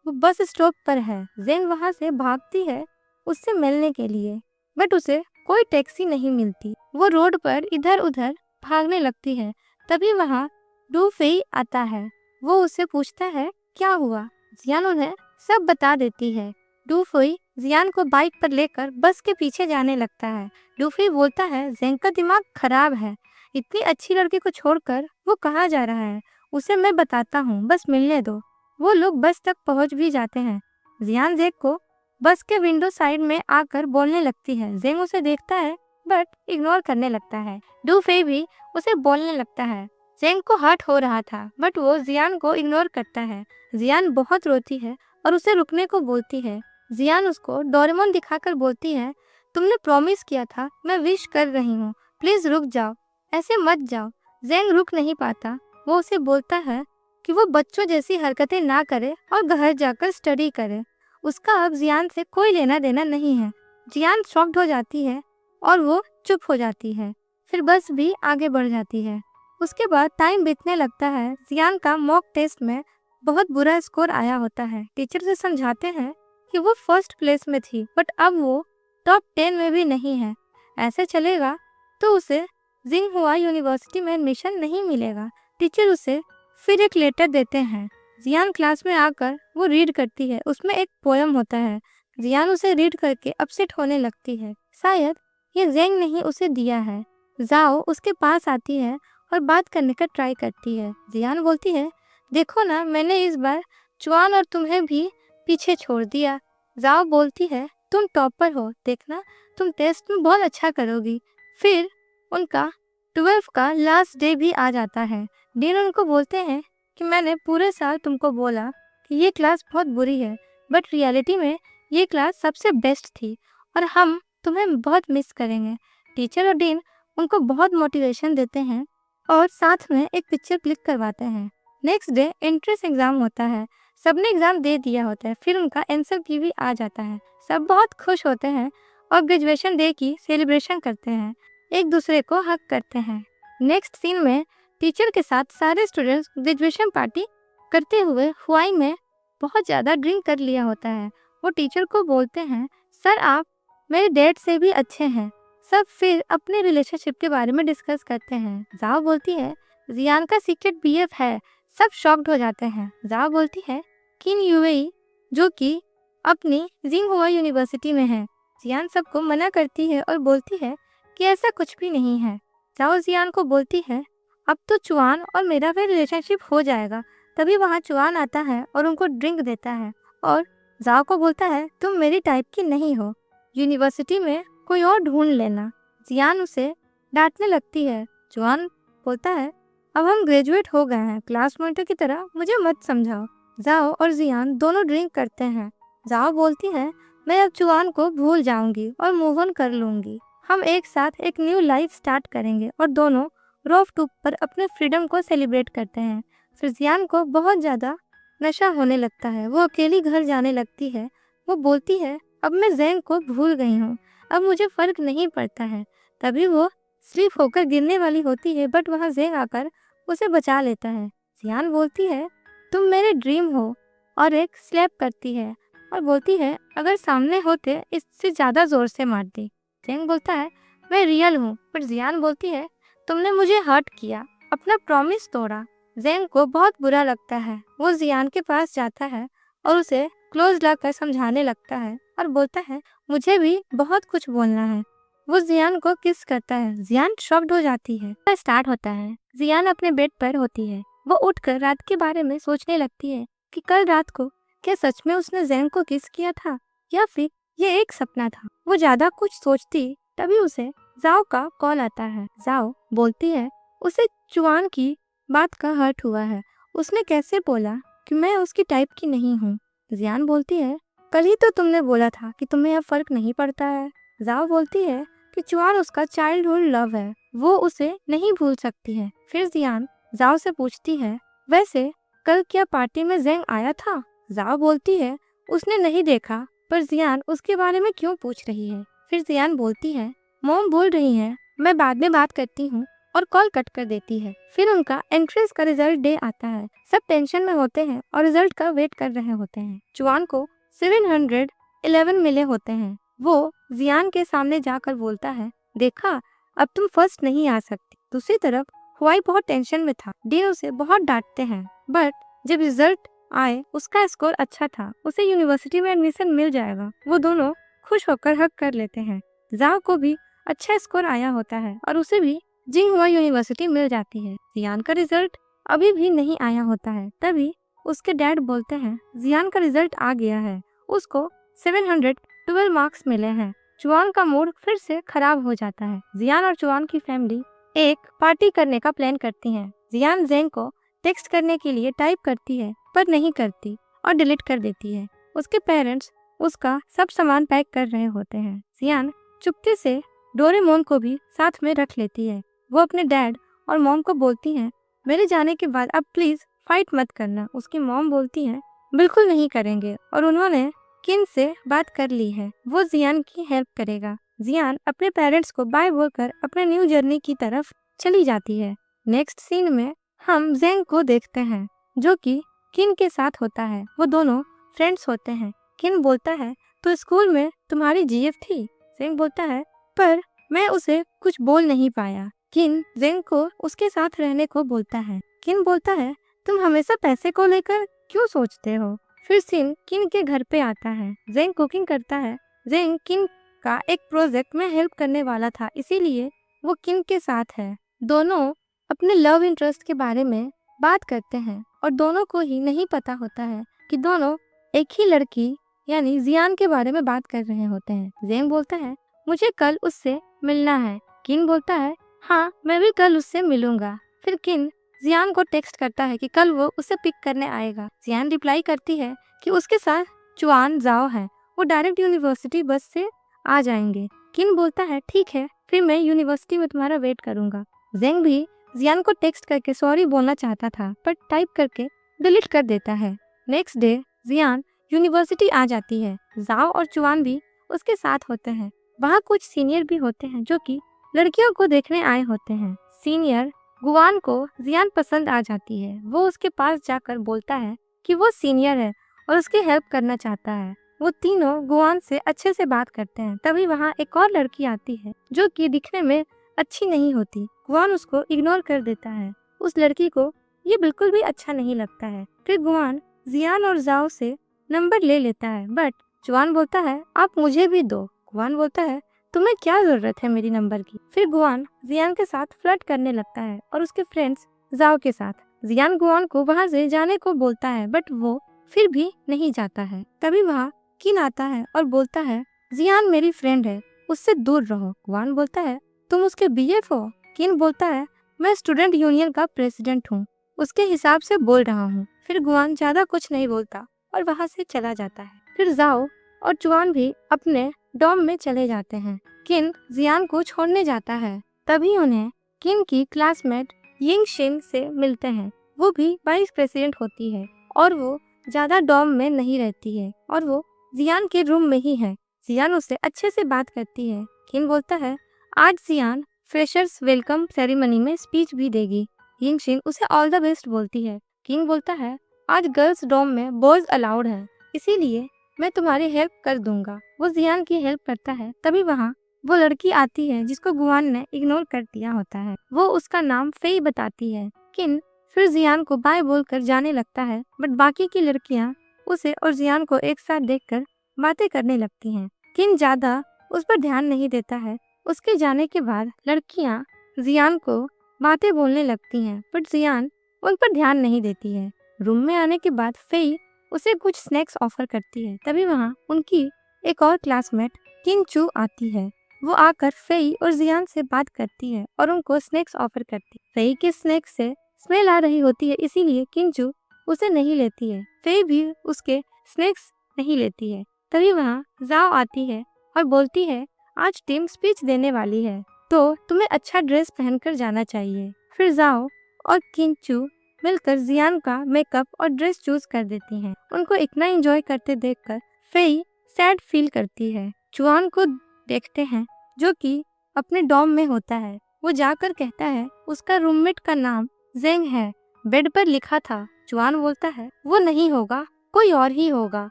वो बस स्टॉप पर है। जेंग वहाँ से भागती है उससे मिलने के लिए, बट उसे कोई टैक्सी नहीं मिलती। वो रोड पर इधर उधर भागने लगती है। तभी वहाँ डू फेई आता है। वो उससे पूछता है क्या हुआ। जियान उन्हें सब बता देती है। डू फेई जियान को बाइक पर लेकर बस के पीछे जाने लगता है। डू फेई बोलता है जेंग का दिमाग खराब है, इतनी अच्छी लड़की को छोड़कर वो कहाँ जा रहा है, उसे मैं बताता हूँ, बस मिलने दो। वो लोग बस तक पहुँच भी जाते हैं। जियान जेंग को बस के विंडो साइड में आकर बोलने लगती है। जेंग उसे देखता है बट इग्नोर करने लगता है। डू फेई भी उसे बोलने लगता है। जेंग को हर्ट हो रहा था बट वो जियान को इग्नोर करता है। जियान बहुत रोती है और उसे रुकने को बोलती है। जियान उसको डोरेमोन दिखाकर बोलती है तुमने प्रॉमिस किया था, मैं विश कर रही हूँ, प्लीज रुक जाओ, ऐसे मत जाओ। जेंग रुक नहीं पाता। वो उसे बोलता है कि वो बच्चों जैसी हरकतें ना करे और घर जाकर स्टडी करे। उसका अब जियान से कोई लेना देना नहीं है। जियान शॉक्ड हो जाती है और वो चुप हो जाती है। फिर बस भी आगे बढ़ जाती है। उसके बाद टाइम बीतने लगता है। जियान का मॉक टेस्ट में बहुत बुरा स्कोर आया होता है। टीचर से समझाते हैं कि वो फर्स्ट प्लेस में थी बट अब वो टॉप 10 में भी नहीं है। ऐसे चलेगा तो उसे जिंगहुआ यूनिवर्सिटी में एडमिशन नहीं मिलेगा। टीचर उसे फिर एक लेटर देते हैं। जियान क्लास में आकर वो रीड करती है। उसमें एक पोयम होता है। जियान उसे रीड करके अपसेट होने लगती है। शायद ये जेंग ने ही उसे दिया है। जाओ उसके पास आती है और बात करने का ट्राई करती है। जियान बोलती है देखो ना, मैंने इस बार चुआन और तुम्हें भी पीछे छोड़ दिया। जाओ बोलती है तुम टॉपर हो, देखना तुम टेस्ट में बहुत अच्छा करोगी। फिर उनका 12 का लास्ट डे भी आ जाता है। डीन उनको बोलते हैं कि मैंने पूरे साल तुमको बोला कि ये क्लास बहुत बुरी है बट रियलिटी में ये क्लास सबसे बेस्ट थी और हम तुम्हें बहुत मिस करेंगे। टीचर और डीन उनको बहुत मोटिवेशन देते हैं और साथ में एक पिक्चर क्लिक करवाते हैं। नेक्स्ट डे एंट्रेंस एग्जाम होता है। सबने एग्जाम दे दिया होता है। फिर उनका आंसर की भी आ जाता है। सब बहुत खुश होते हैं और ग्रेजुएशन डे की सेलिब्रेशन करते हैं, एक दूसरे को हक करते हैं। नेक्स्ट सीन में टीचर के साथ सारे स्टूडेंट्स ग्रेजुएशन पार्टी करते हुए हुआई में बहुत ज़्यादा ड्रिंक कर लिया होता है। वो टीचर को बोलते हैं सर आप मेरे डैड से भी अच्छे हैं। सब फिर अपने रिलेशनशिप के बारे में डिस्कस करते हैं। जाओ बोलती है जियान का सीक्रेट बीएफ है। सब शॉक्ड हो जाते हैं। जाओ बोलती है किन यूएई जो कि अपनी जिंगहुआ यूनिवर्सिटी में है। जियान सबको मना करती है और बोलती है कि ऐसा कुछ भी नहीं है। जाओ जियान को बोलती है अब तो चुआन और मेरा भी रिलेशनशिप हो जाएगा। तभी वहाँ चुआन आता है और उनको ड्रिंक देता है और जाओ को बोलता है तुम मेरी टाइप की नहीं हो, यूनिवर्सिटी में कोई और ढूंढ लेना। जियान उसे डांटने लगती है। चुआन बोलता है अब हम ग्रेजुएट हो गए हैं, क्लास मॉनिटर की तरह मुझे मत समझाओ। जाओ और जियान दोनों ड्रिंक करते हैं। जाओ बोलती है मैं अब चुआन को भूल जाऊंगी और मूव ऑन कर लूंगी। हम एक साथ एक न्यू लाइफ स्टार्ट करेंगे और दोनों रूफ टॉप पर अपने फ्रीडम को सेलिब्रेट करते हैं। फिर जियान को बहुत ज़्यादा नशा होने लगता है। वो अकेली घर जाने लगती है। वो बोलती है अब मैं जेंग को भूल गई हूँ, अब मुझे फर्क नहीं पड़ता है। तभी वो स्लिप होकर गिरने वाली होती है बट वहाँ जेंग आकर उसे बचा लेता है। जियान बोलती है तुम मेरे ड्रीम हो और एक स्लैप करती है और बोलती है अगर सामने होते इससे ज़्यादा ज़ोर से मारती। जेंग बोलता है मैं रियल हूँ, पर जियान बोलती है तुमने मुझे हर्ट किया, अपना प्रॉमिस तोड़ा। जेंग को बहुत बुरा लगता है। वो जियान के पास जाता है और उसे क्लोज लाकर समझाने लगता है और बोलता है मुझे भी बहुत कुछ बोलना है। वो जियान को किस करता है। जियान शॉक्ड हो जाती है। स्टार्ट होता है। जियान अपने बेड पर होती है। वो उठकर रात के बारे में सोचने लगती है कि कल रात को क्या सच में उसने जेंग को किस किया था या फिर ये एक सपना था। वो ज्यादा कुछ सोचती तभी उसे जाओ का कॉल आता है। जाओ बोलती है उसे चुआन की बात का हर्ट हुआ है। उसने कैसे बोला कि मैं उसकी टाइप की नहीं हूँ। जियान बोलती है कल ही तो तुमने बोला था कि तुम्हें अब फर्क नहीं पड़ता है। जाओ बोलती है कि चुआन उसका चाइल्डहुड लव है, वो उसे नहीं भूल सकती है। फिर जियान जाओ से पूछती है वैसे कल क्या पार्टी में जेंग आया था। जाओ बोलती है उसने नहीं देखा, पर जियान उसके बारे में क्यों पूछ रही है। फिर जियान बोलती है मॉम बोल रही है मैं बाद में बात करती हूँ और कॉल कट कर देती है। फिर उनका एंट्रेंस का रिजल्ट डे आता है। सब टेंशन में होते हैं और रिजल्ट का वेट कर रहे होते हैं। चुआन को 711 मिले होते हैं। वो जियान के सामने जाकर बोलता है देखा अब तुम फर्स्ट नहीं आ सकती। दूसरी तरफ हुआई बहुत टेंशन में था। डीन उसे बहुत डांटते हैं, बट जब रिजल्ट आए उसका स्कोर अच्छा था, उसे यूनिवर्सिटी में एडमिशन मिल जाएगा। वो दोनों खुश होकर हक कर लेते हैं। जाओ को भी अच्छा स्कोर आया होता है और उसे भी जिंगहुआ यूनिवर्सिटी मिल जाती है। जियान का रिजल्ट अभी भी नहीं आया होता है। तभी उसके डैड बोलते हैं जियान का रिजल्ट आ गया है, उसको 712 मार्क्स मिले हैं। चुआन का मूड फिर से खराब हो जाता है। जियान और चुआन की फैमिली एक पार्टी करने का प्लान करती है। जियान जेंग को टेक्स्ट करने के लिए टाइप करती है पर नहीं करती और डिलीट कर देती है। उसके पेरेंट्स उसका सब सामान पैक कर रहे होते हैं। जियान चुपके से डोरेमोन को भी साथ में रख लेती है। वो अपने डैड और मॉम को बोलती हैं मेरे जाने के बाद अब प्लीज फाइट मत करना। उसकी मॉम बोलती है बिल्कुल नहीं करेंगे और उन्होंने किन से बात कर ली है, वो जियान की हेल्प करेगा। जियान अपने पेरेंट्स को बाय बोलकर अपने न्यू जर्नी की तरफ चली जाती है। नेक्स्ट सीन में हम जेंग को देखते हैं जो कि किन के साथ होता है। वो दोनों फ्रेंड्स होते हैं। किन बोलता है तो स्कूल में तुम्हारी जीएफ थी। जेंग बोलता है पर मैं उसे कुछ बोल नहीं पाया। किन जेंग को उसके साथ रहने को बोलता है। किन बोलता है तुम हमेशा पैसे को लेकर क्यों सोचते हो। फिर सीन किन के घर पे आता है। जेंग कुकिंग करता है। जेंग किन का एक प्रोजेक्ट में हेल्प करने वाला था, इसीलिए वो किन के साथ है। दोनों अपने लव इंटरेस्ट के बारे में बात करते हैं और दोनों को ही नहीं पता होता है कि दोनों एक ही लड़की यानी जियान के बारे में बात कर रहे होते हैं। जेंग बोलता है मुझे कल उससे मिलना है। किन बोलता है हाँ मैं भी कल उससे मिलूंगा। फिर किन जियान को टेक्स्ट करता है कि कल वो उसे पिक करने आएगा। जियान रिप्लाई करती है कि उसके साथ चुआन जाओ है, वो डायरेक्ट यूनिवर्सिटी बस से आ जाएंगे। किन बोलता है ठीक है फिर मैं यूनिवर्सिटी में तुम्हारा वेट करूंगा। जेंग भी जियान को टेक्स्ट करके सॉरी बोलना चाहता था पर टाइप करके डिलीट कर देता है। नेक्स्ट डे जियान यूनिवर्सिटी आ जाती है। जाओ और चुआन भी उसके साथ होते हैं। वहाँ कुछ सीनियर भी होते हैं जो कि लड़कियों को देखने आए होते हैं। सीनियर गुआन को जियान पसंद आ जाती है। वो उसके पास जाकर बोलता है कि वो सीनियर है और उसकी हेल्प करना चाहता है। वो तीनों गुआन से अच्छे से बात करते हैं। तभी वहाँ एक और लड़की आती है जो कि दिखने में अच्छी नहीं होती। गुआन उसको इग्नोर कर देता है। उस लड़की को ये बिल्कुल भी अच्छा नहीं लगता है। फिर गुआन जियान और जाओ से नंबर ले लेता है बट जुआन बोलता है आप मुझे भी दो। गुआन बोलता है तुम्हें क्या जरूरत है मेरी नंबर की। फिर गुआन जियान के साथ फ्लर्ट करने लगता है और उसके फ्रेंड्स जाओ के साथ। जियान गुआन को वहाँ से जाने को बोलता है बट वो फिर भी नहीं जाता है। तभी वहाँ किन आता है और बोलता है जियान मेरी फ्रेंड है, उससे दूर रहो। गुआन बोलता है तुम उसके बीएफ हो। किन बोलता है मैं स्टूडेंट यूनियन का प्रेसिडेंट हूँ, उसके हिसाब से बोल रहा हूँ। फिर गुआन ज्यादा कुछ नहीं बोलता और वहाँ से चला जाता है। फिर जाओ और चुआन भी अपने डॉम में चले जाते हैं। किन जियान को छोड़ने जाता है। तभी उन्हें किन की क्लासमेट यिंग शिन से मिलते हैं। वो भी वाइस प्रेसिडेंट होती है और वो ज्यादा डॉम में नहीं रहती है और वो जियान के रूम में ही है। जियान उससे अच्छे से बात करती है। किन बोलता है आज जियान फ्रेशर्स वेलकम सेरेमनी में स्पीच भी देगी। यिंग शिन उसे ऑल द बेस्ट बोलती है। किंग बोलता है आज गर्ल्स डॉम में बॉयज अलाउड है, इसीलिए मैं तुम्हारी हेल्प कर दूंगा। वो जियान की हेल्प करता है। तभी वहाँ वो लड़की आती है जिसको गुआन ने इग्नोर कर दिया होता है। वो उसका नाम फेई बताती है। किन फिर जियान को बाय बोलकर जाने लगता है बट बाकी की लड़कियां उसे और जियान को एक साथ देखकर बातें करने लगती हैं। किन ज्यादा उस पर ध्यान नहीं देता है। उसके जाने के बाद लड़कियां जियान को बातें बोलने लगती हैं बट जियान उन पर ध्यान नहीं देती है। रूम में आने के बाद फेई उसे कुछ स्नैक्स ऑफर करती है। तभी वहाँ उनकी एक और क्लासमेट किन चू आती है। वो आकर फेई और जियान से बात करती है और उनको स्नैक्स ऑफर करती है। फेई के स्नैक्स से स्मेल आ रही होती है, इसीलिए किन चू उसे नहीं लेती है। फेई भी उसके स्नैक्स नहीं लेती है। तभी वहाँ जाओ आती है और बोलती है आज टीम स्पीच देने वाली है तो तुम्हें अच्छा ड्रेस पहनकर जाना चाहिए। फिर जाओ और किन चू मिलकर जियान का मेकअप और ड्रेस चूज कर देती हैं। उनको इतना एंजॉय करते देखकर फेई सैड फील करती है। चुआन को देखते हैं जो कि अपने डॉम में होता है। वो जाकर कहता है उसका रूममेट का नाम जेंग है, बेड पर लिखा था। चुआन बोलता है वो नहीं होगा, कोई और ही होगा।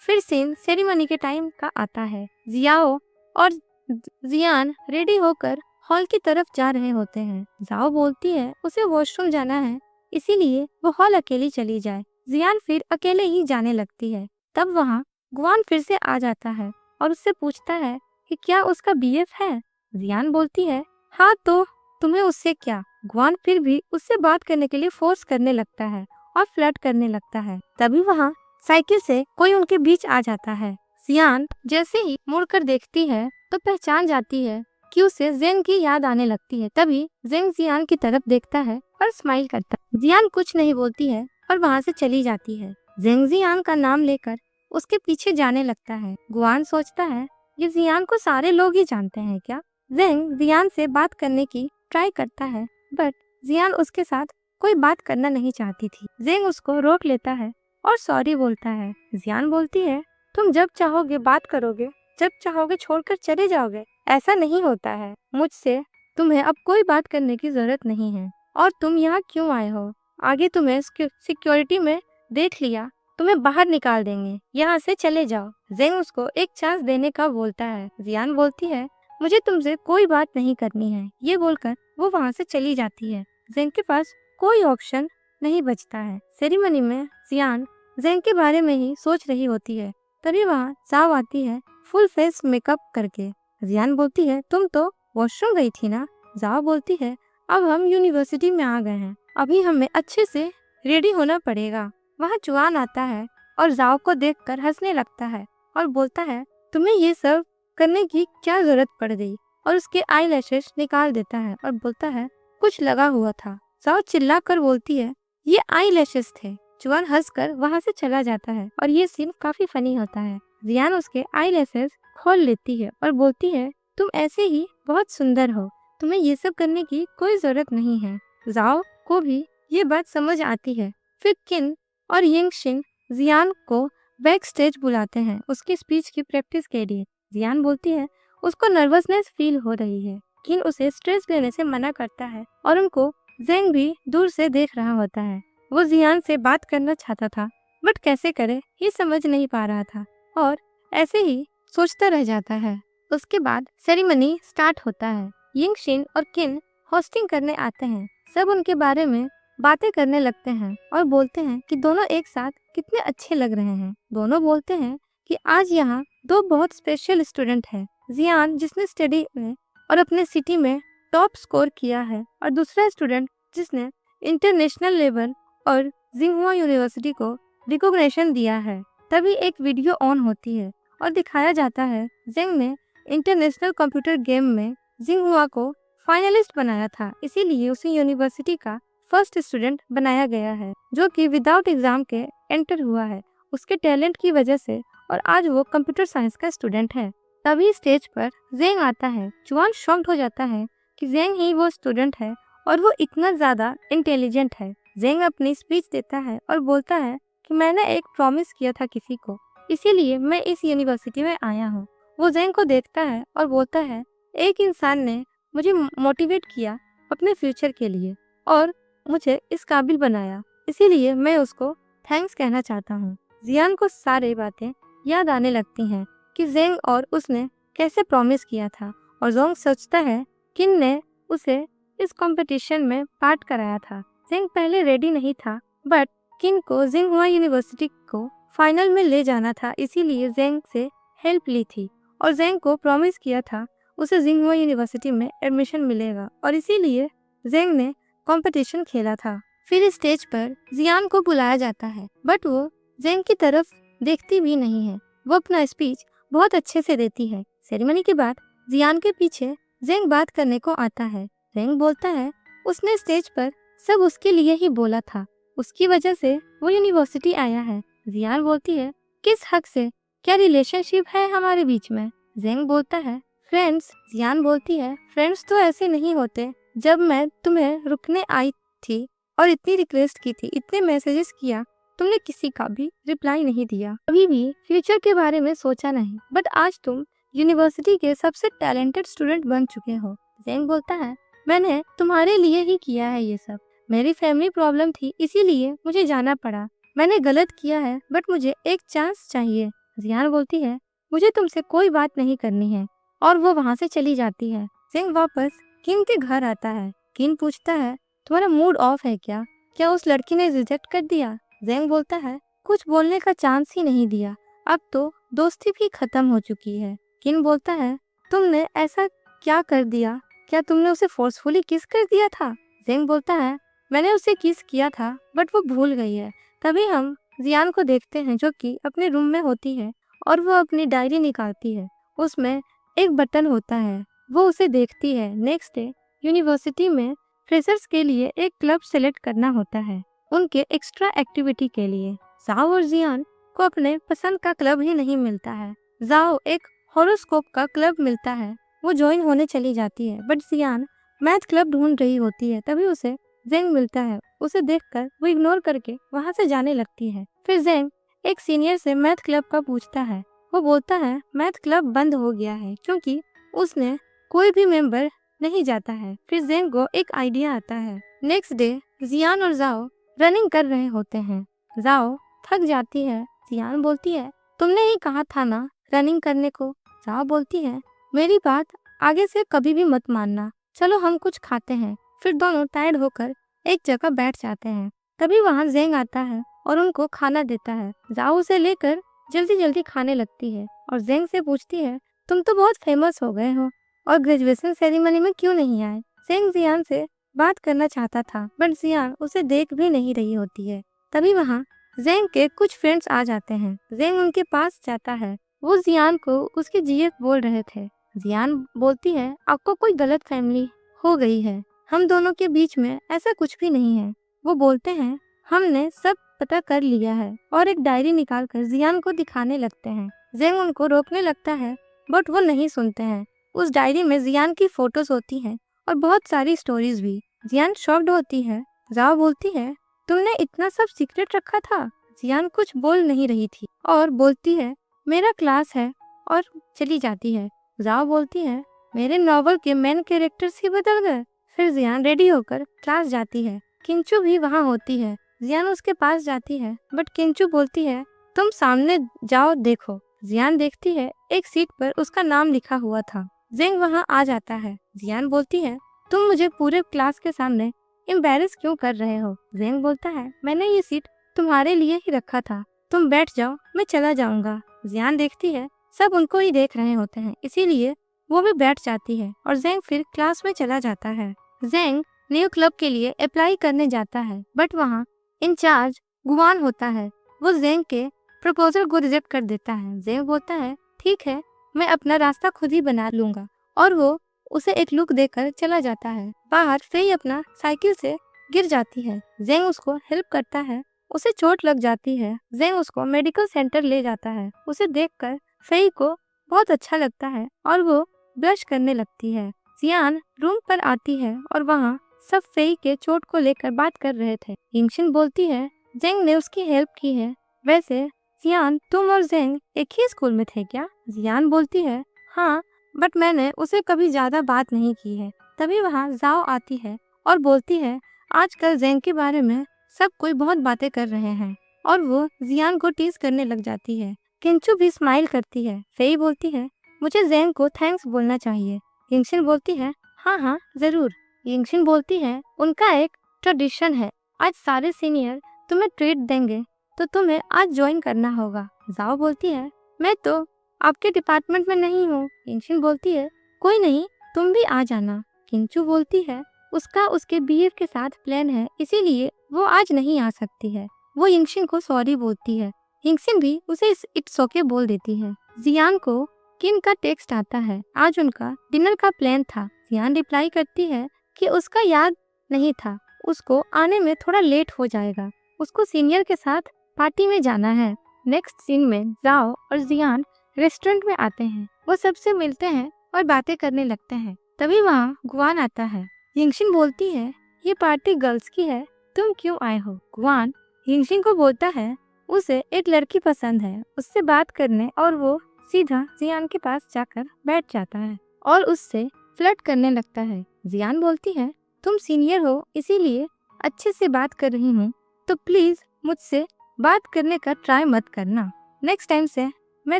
फिर सीन सेरेमनी के टाइम का आता है। जियाओ और जियान रेडी होकर हॉल की तरफ जा रहे होते हैं। जाओ बोलती है उसे वॉशरूम जाना है, इसीलिए वो हॉल अकेली चली जाए। जियान फिर अकेले ही जाने लगती है। तब वहाँ गुआन फिर से आ जाता है और उससे पूछता है कि क्या उसका बीएफ है। जियान बोलती है हाँ, तो तुम्हें उससे क्या। गुआन फिर भी उससे बात करने के लिए फोर्स करने लगता है और फ्लर्ट करने लगता है। तभी वहाँ साइकिल से कोई उनके बीच आ जाता है। जियान जैसे ही मुड़कर देखती है तो पहचान जाती है कि उसे जेंग की याद आने लगती है। तभी जेंग जियान की तरफ देखता है और स्माइल करता है। जियान कुछ नहीं बोलती है और वहाँ से चली जाती है। जेंग जियान का नाम लेकर उसके पीछे जाने लगता है। गुआन सोचता है ये जियान को सारे लोग ही जानते हैं क्या। जेंग जियान से बात करने की ट्राई करता है, बट जियान उसके साथ कोई बात करना नहीं चाहती थी। जेंग उसको रोक लेता है और सॉरी बोलता है। जियान बोलती है तुम जब चाहोगे बात करोगे, जब चाहोगे छोड़कर चले जाओगे। ऐसा नहीं होता है, मुझसे तुम्हें अब कोई बात करने की जरूरत नहीं है। और तुम यहाँ क्यों आए हो? आगे तुम्हें सिक्योरिटी में देख लिया, तुम्हें बाहर निकाल देंगे, यहाँ से चले जाओ। जेंग उसको एक चांस देने का बोलता है। जियान बोलती है मुझे तुमसे कोई बात नहीं करनी है। ये बोलकर वो वहाँ से चली जाती है। जेंग के पास कोई ऑप्शन नहीं बचता है। सेरेमनी में जियान जेंग के बारे में ही सोच रही होती है। तभी वहाँ जाओ आती है फुल फेस मेकअप करके। जियान बोलती है तुम तो वॉशरूम गई थी ना। जाओ बोलती है अब हम यूनिवर्सिटी में आ गए हैं, अभी हमें अच्छे से रेडी होना पड़ेगा। वहाँ जुआन आता है और जाओ को देखकर हंसने लगता है और बोलता है तुम्हें ये सब करने की क्या जरूरत पड़ गई, और उसके आई लैशेस निकाल देता है और बोलता है कुछ लगा हुआ था। जाओ चिल्ला कर बोलती है ये आई लैशेस थे। जुआन हंसकर वहाँ से चला जाता है और ये सीन काफी फनी होता है। जियान उसके आई लैशेस खोल लेती है और बोलती है तुम ऐसे ही बहुत सुंदर हो, तुम्हें ये सब करने की कोई जरूरत नहीं है। जाओ को भी ये बात समझ आती है। फिर किन और यिंगशिन जियान को बैक स्टेज बुलाते हैं उसकी स्पीच की प्रैक्टिस के लिए। जियान बोलती है उसको नर्वसनेस फील हो रही है। किन उसे स्ट्रेस लेने से मना करता है और उनको जेंग भी दूर से देख रहा होता है। वो जियान से बात करना चाहता था, बट कैसे करे ये समझ नहीं पा रहा था और ऐसे ही सोचता रह जाता है। उसके बाद सेरेमनी स्टार्ट होता है। यिंगशिन और किन होस्टिंग करने आते हैं। सब उनके बारे में बातें करने लगते हैं और बोलते हैं कि दोनों एक साथ कितने अच्छे लग रहे हैं। दोनों बोलते हैं कि आज यहाँ दो बहुत स्पेशल स्टूडेंट हैं, जियान जिसने स्टडी में और अपने सिटी में टॉप स्कोर किया है, और दूसरा स्टूडेंट जिसने इंटरनेशनल लेवल और जिंगहुआ यूनिवर्सिटी को रिकॉग्निशन दिया है। तभी एक वीडियो ऑन होती है और दिखाया जाता है जेंग ने इंटरनेशनल कंप्यूटर गेम में जिंगहुआ को फाइनलिस्ट बनाया था, इसीलिए उसे यूनिवर्सिटी का फर्स्ट स्टूडेंट बनाया गया है जो कि विदाउट एग्जाम के एंटर हुआ है उसके टैलेंट की वजह से, और आज वो कंप्यूटर साइंस का स्टूडेंट है। तभी स्टेज पर जेंग आता है। जुआन शॉक्ड हो जाता है कि जेंग ही वो स्टूडेंट है और वो इतना ज्यादा इंटेलिजेंट है। जेंग अपनी स्पीच देता है और बोलता है कि मैंने एक प्रॉमिस किया था किसी को, इसीलिए मैं इस यूनिवर्सिटी में आया हूँ। वो जेंग को देखता है और बोलता है एक इंसान ने मुझे मोटिवेट किया अपने फ्यूचर के लिए और मुझे इस काबिल बनाया, इसीलिए मैं उसको थैंक्स कहना चाहता हूँ। जियान को सारी बातें याद आने लगती हैं कि जेंग और उसने कैसे प्रॉमिस किया था, और जोंग सोचता है किन ने उसे इस कंपटीशन में पार्ट कराया था। जेंग पहले रेडी नहीं था, बट किन को जिंगहुआ यूनिवर्सिटी को फाइनल में ले जाना था, इसीलिए जेंग से हेल्प ली थी और जेंग को प्रॉमिस किया था उसे जिंगहुआ यूनिवर्सिटी में एडमिशन मिलेगा, और इसीलिए जेंग ने कंपटीशन खेला था। फिर स्टेज पर जियान को बुलाया जाता है, बट वो जेंग की तरफ देखती भी नहीं है। वो अपना स्पीच बहुत अच्छे से देती है। सेरेमनी के बाद जियान के पीछे जेंग बात करने को आता है। जेंग बोलता है उसने स्टेज पर सब उसके लिए ही बोला था, उसकी वजह से वो यूनिवर्सिटी आया है। जियान बोलती है किस हक से, क्या रिलेशनशिप है हमारे बीच में? जेंग बोलता है फ्रेंड्स। जियान बोलती है फ्रेंड्स तो ऐसे नहीं होते। जब मैं तुम्हें रुकने आई थी और इतनी रिक्वेस्ट की थी, इतने मैसेजेस किया, तुमने किसी का भी रिप्लाई नहीं दिया, कभी भी फ्यूचर के बारे में सोचा नहीं, बट आज तुम यूनिवर्सिटी के सबसे टैलेंटेड स्टूडेंट बन चुके हो। जेंग बोलता है मैंने तुम्हारे लिए ही किया है ये सब, मेरी फैमिली प्रॉब्लम थी इसीलिए मुझे जाना पड़ा, मैंने गलत किया है बट मुझे एक चांस चाहिए। जियान बोलती है मुझे तुमसे कोई बात नहीं करनी है, और वो वहाँ से चली जाती है। जेंग वापस किन के घर आता है। किन पूछता है, तुम्हारा मूड ऑफ है क्या? क्या उस लड़की ने रिजेक्ट कर दिया? जेंग बोलता है, कुछ बोलने का चांस ही नहीं दिया, अब तो दोस्ती भी खत्म हो चुकी है। किन बोलता है, तुमने ऐसा क्या कर दिया? क्या तुमने उसे फोर्सफुली किस कर दिया था? जेंग बोलता है, मैंने उसे किस किया था बट वो भूल गई है। तभी हम जियान को देखते हैं जो कि अपने रूम में होती है और वो अपनी डायरी निकालती है। उसमें एक बटन होता है, वो उसे देखती है। नेक्स्ट डे यूनिवर्सिटी में फ्रेशर्स के लिए एक क्लब सेलेक्ट करना होता है उनके एक्स्ट्रा एक्टिविटी के लिए। जाओ और जियान को अपने पसंद का क्लब ही नहीं मिलता है। जाओ एक हॉरोस्कोप का क्लब मिलता है, वो ज्वाइन होने चली जाती है बट जियान मैथ क्लब ढूंढ रही होती है। तभी उसे जेंग मिलता है, उसे देखकर वो इग्नोर करके वहां से जाने लगती है। फिर जेंग एक सीनियर से मैथ क्लब का पूछता है, वो बोलता है मैथ क्लब बंद हो गया है क्योंकि उसने कोई भी मेंबर नहीं जाता है। फिर जेंग को एक आइडिया आता है। नेक्स्ट डे जियान और जाओ रनिंग कर रहे होते हैं। जाओ थक जाती है, जियान बोलती है, तुमने ही कहा था ना रनिंग करने को। जाओ बोलती है, मेरी बात आगे से कभी भी मत मानना, चलो हम कुछ खाते हैं। फिर दोनों टायर्ड होकर एक जगह बैठ जाते हैं। तभी वहाँ जेंग आता है और उनको खाना देता है। जाओ उसे लेकर जल्दी जल्दी खाने लगती है और जेंग से पूछती है, तुम तो बहुत फेमस हो गए हो और ग्रेजुएशन सेरेमनी में क्यों नहीं आए? जेंग जियान से बात करना चाहता था बट जियान उसे देख भी नहीं रही होती है। तभी वहाँ जेंग के कुछ फ्रेंड्स आ जाते हैं। जेंग उनके पास जाता है, वो जियान को उसकी जीएफ बोल रहे थे। जियान बोलती है, आपको कोई गलत फैमिली हो गई है, हम दोनों के बीच में ऐसा कुछ भी नहीं है। वो बोलते हैं, हमने सब पता कर लिया है और एक डायरी निकालकर जियान को दिखाने लगते हैं। जेंग उनको रोकने लगता है बट वो नहीं सुनते हैं। उस डायरी में जियान की फोटोज होती हैं और बहुत सारी स्टोरीज भी। जियान शॉक्ड होती है। जाओ बोलती है, तुमने इतना सब सीक्रेट रखा था? जियान कुछ बोल नहीं रही थी और बोलती है, मेरा क्लास है, और चली जाती है। जाओ बोलती है, मेरे नॉवल के मेन कैरेक्टर्स ही बदल गए। फिर जियान रेडी होकर क्लास जाती है। किंचू भी वहाँ होती है। जियान उसके पास जाती है बट किंचू बोलती है, तुम सामने जाओ देखो। जियान देखती है, एक सीट पर उसका नाम लिखा हुआ था। जेंग वहाँ आ जाता है। जियान बोलती है, तुम मुझे पूरे क्लास के सामने एम्बैरेस क्यों कर रहे हो? जेंग बोलता है, मैंने ये सीट तुम्हारे लिए ही रखा था, तुम बैठ जाओ, मैं चला जाऊंगा। जियान देखती है सब उनको ही देख रहे होते हैं, इसीलिए वो भी बैठ जाती है और जेंग फिर क्लास में चला जाता है। जेंग न्यू क्लब के लिए अप्लाई करने जाता है बट वहाँ इंचार्ज गुआन होता है। वो जेंग के प्रपोजल को रिजेक्ट कर देता है। जेंग बोलता है, ठीक है, मैं अपना रास्ता खुद ही बना लूंगा, और वो उसे एक लुक देकर चला जाता है। बाहर फेई अपना साइकिल से गिर जाती है। जेंग उसको हेल्प करता है, उसे चोट लग जाती है। जेंग उसको मेडिकल सेंटर ले जाता है। उसे देखकर फेई को बहुत अच्छा लगता है और वो ब्लश करने लगती है। जियान रूम पर आती है और वहाँ सब फेई के चोट को लेकर बात कर रहे थे। यिंगशिन बोलती है, जेंग ने उसकी हेल्प की है, वैसे जियान तुम और जेंग एक ही स्कूल में थे क्या? जियान बोलती है, हाँ, बट मैंने उसे कभी ज्यादा बात नहीं की है। तभी वहाँ जाओ आती है और बोलती है, आजकल जेंग के बारे में सब कोई बहुत बातें कर रहे हैं, और वो जियान को टीज करने लग जाती है। किंचू भी स्माइल करती है। फेई बोलती है, मुझे जेंग को थैंक्स बोलना चाहिए। यिंगशिन बोलती है, हाँ हाँ जरूर। यिंगशिन बोलती है, उनका एक ट्रेडिशन है, आज सारे सीनियर तुम्हें ट्रीट देंगे तो तुम्हें आज ज्वाइन करना होगा। जाओ बोलती है, मैं तो आपके डिपार्टमेंट में नहीं हूँ। यिंगशिन बोलती है, कोई नहीं, तुम भी आ जाना। किंचू बोलती है, उसका उसके बीएफ के साथ प्लान है, इसीलिए वो आज नहीं आ सकती है। वो यिंगशिन को सॉरी बोलती है। यिंगशिन भी उसे इट्स ओके बोल देती है। जियान को किन का टेक्स्ट आता है, आज उनका डिनर का प्लान था। जियान रिप्लाई करती है कि उसका याद नहीं था, उसको आने में थोड़ा लेट हो जाएगा, उसको सीनियर के साथ पार्टी में जाना है। नेक्स्ट सीन में जाओ और जियान रेस्टोरेंट में आते हैं। वो सबसे मिलते हैं और बातें करने लगते हैं। तभी वहाँ गुआन आता है। यिंगशिन बोलती है, ये पार्टी गर्ल्स की है, तुम क्यों आए हो? गुआन यिंगशिन को बोलता है, उसे एक लड़की पसंद है, उससे बात करने, और वो सीधा जियान के पास जाकर बैठ जाता है और उससे फ्लर्ट करने लगता है। जियान बोलती है, तुम सीनियर हो इसीलिए अच्छे से बात कर रही हूँ, तो प्लीज मुझसे बात करने का ट्राई मत करना, नेक्स्ट टाइम से मैं